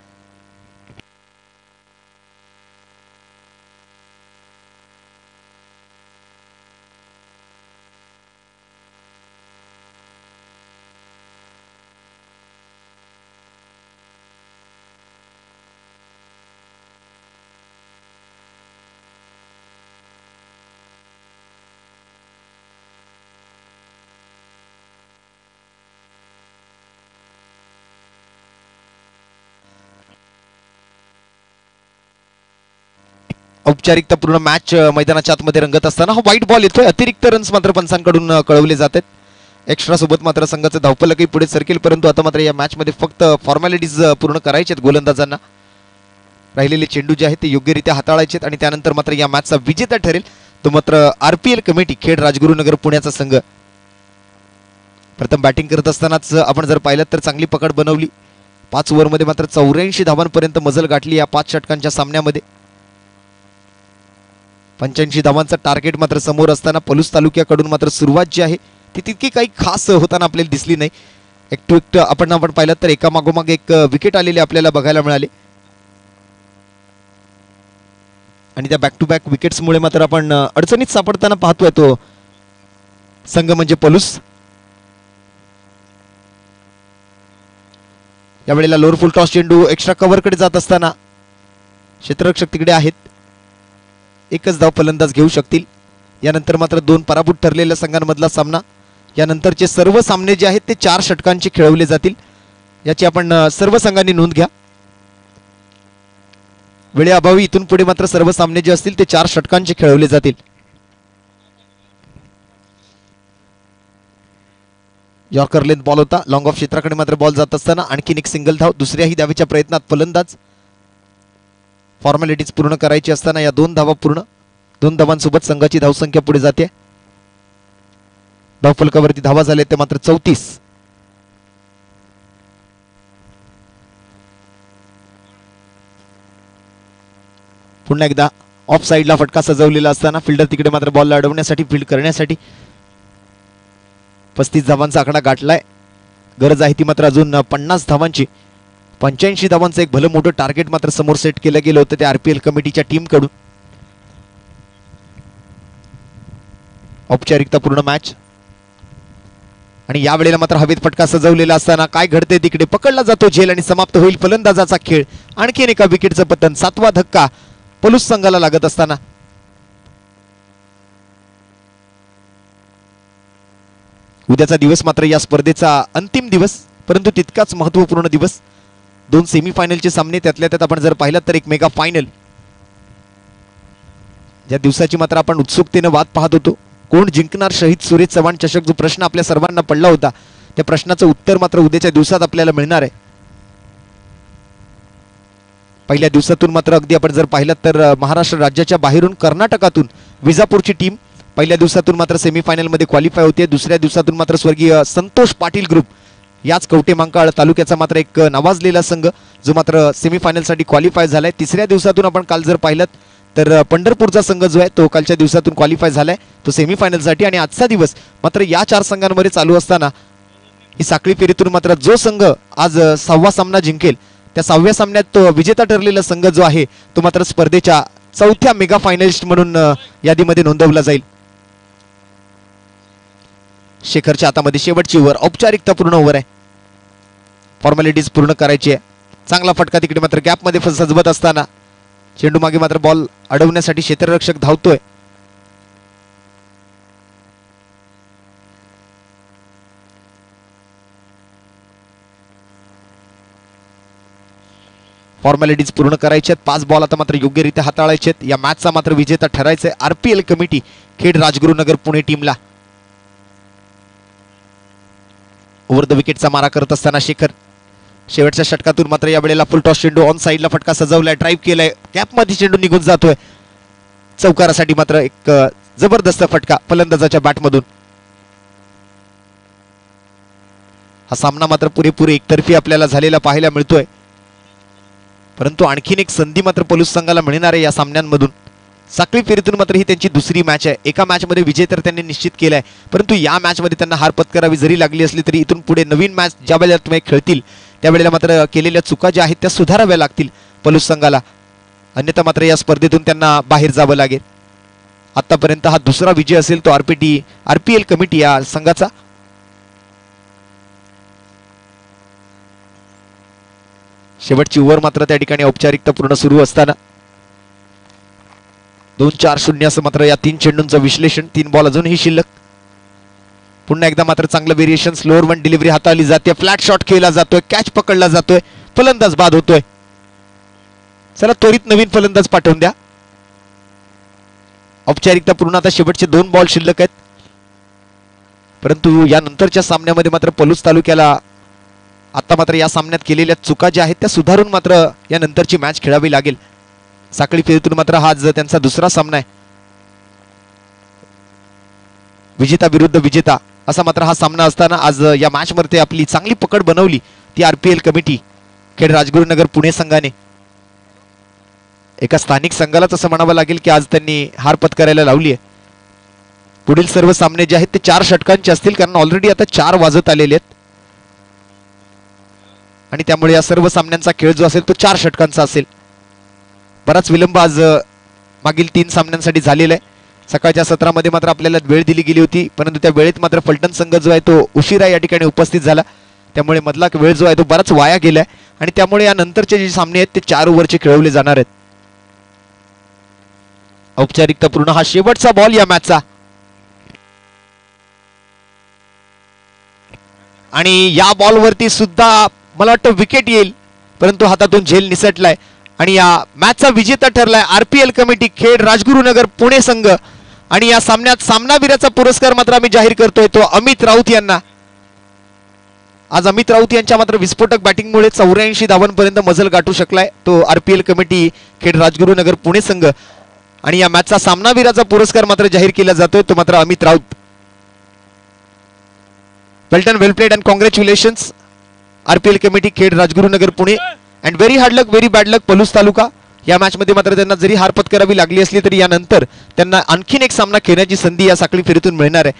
औपचारिकतापूर्ण मॅच मैदानाच्या आतमध्ये रंगत असताना हा व्हाईट बॉल येतोय. अतिरिक्त रन्स मात्र पंचांकडून कळवले जातात. एक्स्ट्रा सोबत मात्र संघाचं धावफलकही पुढे सरकेल, परंतु आता मात्र या मॅच मध्ये फक्त फॉर्मॅलिटीज पूर्ण करायचे आहेत गोलंदाजांना. राहिलेले चेंडू जे आहेत ते योग्यरित्या हाताळायचे आणि त्यानंतर मात्र या मॅचचा विजेता ठरेल तो मात्र RPL कमिटी खेड राजगुरुनगर पुण्याचा संघ. प्रथम बॅटिंग करत असतानाच आपण जर पाहिलं तर चांगली पकड बनवली. 5 ओव्हरमध्ये मात्र 84 धावांपर्यंत मजल गाठली या 5 षटकांच्या सामन्यामध्ये. 85 धावांचा टार्गेट मात्र समोर असताना पलूस तालुक्याकडून मात्र सुरुवात जी आहे ती तितकी काही खास होताना आपल्याला दिसली नाही. एक आपण पाहिलं तर एका मागोमाग एक विकेट आलेले आपल्याला बघायला मिळाले आणि त्या बॅक टू बॅक विकेट्समुळे मात्र आपण अडचणीत सापडताना पाहतोय तो संघ म्हणजे पलूस. यावेळेला लोअर फुल टॉस चेंडू एक्स्ट्रा कव्हरकडे जात असताना क्षेत्ररक्षक तिकडे आहेत. एकच धाव फलंदाज घेऊ शकतील. यानंतर मात्र 2 पराभूत ठरलेल्या संघांमधला सामना. यानंतरचे सर्व सामने जे आहेत ते 4 षटकांचे खेळवले जातील. याची आपण सर्व संघांनी नोंद घ्या. वेळेअभावी इथून पुढे मात्र सर्व सामने जे असतील ते 4 षटकांचे खेळवले जातील. यॉर्कर लेंथ बॉल होता. लॉंग ऑफ क्षेत्राकडे मात्र बॉल जात असताना आणखीन एक सिंगल धाव दुसऱ्याही धावेच्या प्रयत्नात फलंदाज. फॉर्मॅलिटीज पूर्ण करायची असताना या 2 धावा पूर्ण. 2 धावांसोबत संघाची धावसंख्या पुढे जाते. धावफलकावरती धावा झाले ते मात्र 34. पुन्हा एकदा ऑफ साइडला फटका सजवलेला असताना फिल्डर तिकडे मात्र बॉल अडवण्यासाठी फील्ड करण्यासाठी 35 धावांचा आकडा गाठलाय. गरज आहे ती मात्र अजून 50 धावांची. 85 धावांचं एक भलं मोठं टार्गेट मात्र समोर सेट केलं गेलं होतं त्या RPL कमिटीच्या टीम कडून. औपचारिकता पूर्ण मॅच आणि या वेळेला मात्र हवेत फटका सजवलेला असताना काय घडते तिकडे पकडला जातो झेल आणि समाप्त होईल फलंदाजाचा खेळ. आणखीन एका विकेटचं पतन. 7वा धक्का पलूस संघाला लागत असताना उद्याचा दिवस मात्र या स्पर्धेचा अंतिम दिवस, परंतु तितकाच महत्वपूर्ण दिवस. 2 सेमीफायनलचे सामने त्यातल्या त्यात आपण जर पाहिलं तर एक मेगा फायनल. या दिवसाची मात्र आपण उत्सुकतेने वाट पाहत होतो. कोण जिंकणार शहीद सुरेश चव्हाण चषक जो प्रश्न आपल्या सर्वांना पडला होता त्या प्रश्नाचं उत्तर मात्र उद्याच्या दिवसात आपल्याला मिळणार आहे. पहिल्या दिवसातून मात्र अगदी आपण जर पाहिलं तर महाराष्ट्र राज्याच्या बाहेरून कर्नाटकातून विजापूरची टीम पहिल्या दिवसातून मात्र सेमीफायनल मध्ये क्वालिफाय होते. दुसऱ्या दिवसातून मात्र स्वर्गीय संतोष पाटील ग्रुप याच कवटेमंकाळ तालुक्याचा मात्र एक नावाजलेला संघ जो मात्र सेमीफायनलसाठी क्वालिफाय झालाय. तिसऱ्या दिवसातून आपण काल जर पाहिलं तर पंढरपूरचा संघ जो आहे तो कालच्या दिवसातून क्वालिफाय झालाय तो सेमीफायनलसाठी. आणि आजचा दिवस मात्र या 4 संघांमध्ये चालू असताना ही साखळी फेरीतून मात्र जो संघ आज 6वा सामना जिंकेल त्या 6व्या सामन्यात तो विजेता ठरलेला संघ जो आहे तो मात्र स्पर्धेच्या 4थ्या मेगा फायनलिस्ट म्हणून यादीमध्ये नोंदवला जाईल. शेखरच्या हातामध्ये शेवटची ओव्हर. औपचारिकता पूर्ण ओव्हर आहे. फॉर्मॅलिटीज पूर्ण करायची आहे. चांगला फटका तिकडे मात्र गॅपमध्ये सजवत असताना चेंडू मागे मात्र बॉल अडवण्यासाठी क्षेत्ररक्षक धावतोय. फॉर्मॅलिटीज पूर्ण करायचे आहेत. 5 बॉल आता मात्र योग्यरित्या हाताळायचे आहेत. या मॅचचा मात्र विजेता ठरायचा आहे RPL कमिटी खेड राजगुरुनगर पुणे टीमला. ओव्हर द विकेटचा मारा करत असताना शेखर शेवटच्या षटकातून मात्र या वेळेला फुल टॉस चेंडू ऑन साइडला फटका सजवलाय. ड्राईव्ह केलाय. कॅपमध्ये चेंडू निघून जातोय. चौकारासाठी मात्र एक जबरदस्त फटका फलंदाजाच्या बॅटमधून. हा सामना मात्र पुरेपूर एकतर्फी आपल्याला झालेला पाहायला मिळतोय, परंतु आणखीन एक संधी मात्र पलूस संघाला मिळणार आहे या सामन्यांमधून. साखळी फेरीतून मात्र ही त्यांची दुसरी मॅच आहे. एका मॅच मध्ये विजय तर त्यांनी निश्चित केलाय, परंतु या मॅच मध्ये त्यांना हार पत्करावी जरी लागली असली तरी इथून पुढे नवीन मॅच ज्या वेळेला तुम्ही खेळतील त्यावेळेला मात्र केलेल्या चुका ज्या आहेत त्या सुधाराव्या लागतील पलूस संघाला, अन्यथा मात्र या स्पर्धेतून त्यांना बाहेर जावं लागेल. आतापर्यंत हा दुसरा विजय असेल तो RPL कमिटी या संघाचा. शेवटची ओव्हर मात्र त्या ठिकाणी औपचारिकता पूर्ण सुरू असताना 2-4-0 असं मात्र या 3 चेंडूंचं विश्लेषण. 3 बॉल अजूनही शिल्लक. पुन्हा एकदा मात्र चांगलं व्हेरिएशन. स्लोअर वन डिलिव्हरी हाताळली जाते. फ्लॅट शॉट खेळला जातोय. कॅच पकडला जातोय. फलंदाज बाद होतोय. चला त्वरित नवीन फलंदाज पाठवून द्या. औपचारिकता पूर्ण आता शेवटचे 2 बॉल शिल्लक आहेत. परंतु यानंतरच्या सामन्यामध्ये मात्र पलूस तालुक्याला आता मात्र या सामन्यात केलेल्या चुका ज्या आहेत त्या सुधारून मात्र या नंतरची मॅच खेळावी लागेल. साखळी फेरीतून मात्र हा आज त्यांचा दुसरा सामना आहे. विजेता विरुद्ध विजेता असा मात्र हा सामना असताना आज या मॅच मध्ये आपली चांगली पकड बनवली ती आरपीएल कमिटी खेड राजगुरुनगर पुणे संघाने. एका स्थानिक संघालाच असं म्हणावं लागेल की आज त्यांनी हार पत्करायला लावली आहे. पुढील सर्व सामने जे आहेत ते 4 षटकांचे असतील कारण ऑलरेडी आता 4 वाजत आलेले आहेत आणि त्यामुळे या सर्व सामन्यांचा खेळ जो असेल तो 4 षटकांचा असेल. बराच विलंब आज मागील 3 सामन्यांसाठी झालेला आहे. सकाळच्या सत्रामध्ये मात्र आपल्याला वेळ दिली गेली होती परंतु त्या वेळेत मात्र फलटण संघ जो आहे तो उशिरा या ठिकाणी उपस्थित झाला त्यामुळे मधला वेळ जो आहे तो बराच वाया गेलाय आणि त्यामुळे या नंतरचे जे सामने आहेत ते 4 ओव्हरचे खेळवले जाणार आहेत. औपचारिकता पूर्ण हा शेवटचा बॉल या मॅचचा आणि या बॉलवरती सुद्धा मला वाटतं विकेट येईल परंतु हातातून झेल निसटलाय आणि या मॅचचा विजेता ठरलाय आरपीएल कमिटी खेड राजगुरुनगर पुणे संघ. आणि या सामन्यात सामनावीराचा पुरस्कार मात्र आम्ही जाहीर करतोय तो अमित राऊत यांना. आज अमित राऊत यांच्या मात्र विस्फोटक बॅटिंगमुळे 84 धावांपर्यंत मजल गाठू शकलाय तो आरपीएल कमिटी खेड राजगुरुनगर पुणे संघ. आणि या मॅचचा सामनावीराचा पुरस्कार मात्र जाहीर केला जातोय तो मात्र Amit Raut. Well well played and congratulations RPL committee Khed Rajgurunagar Pune and very hard luck very bad luck Palus taluka. या मॅच मध्ये मात्र त्यांना जरी हार पत्करावी लागली असली तरी यानंतर त्यांना आणखीन एक सामना खेळण्याची संधी या साखळी फेरीतून मिळणार आहे.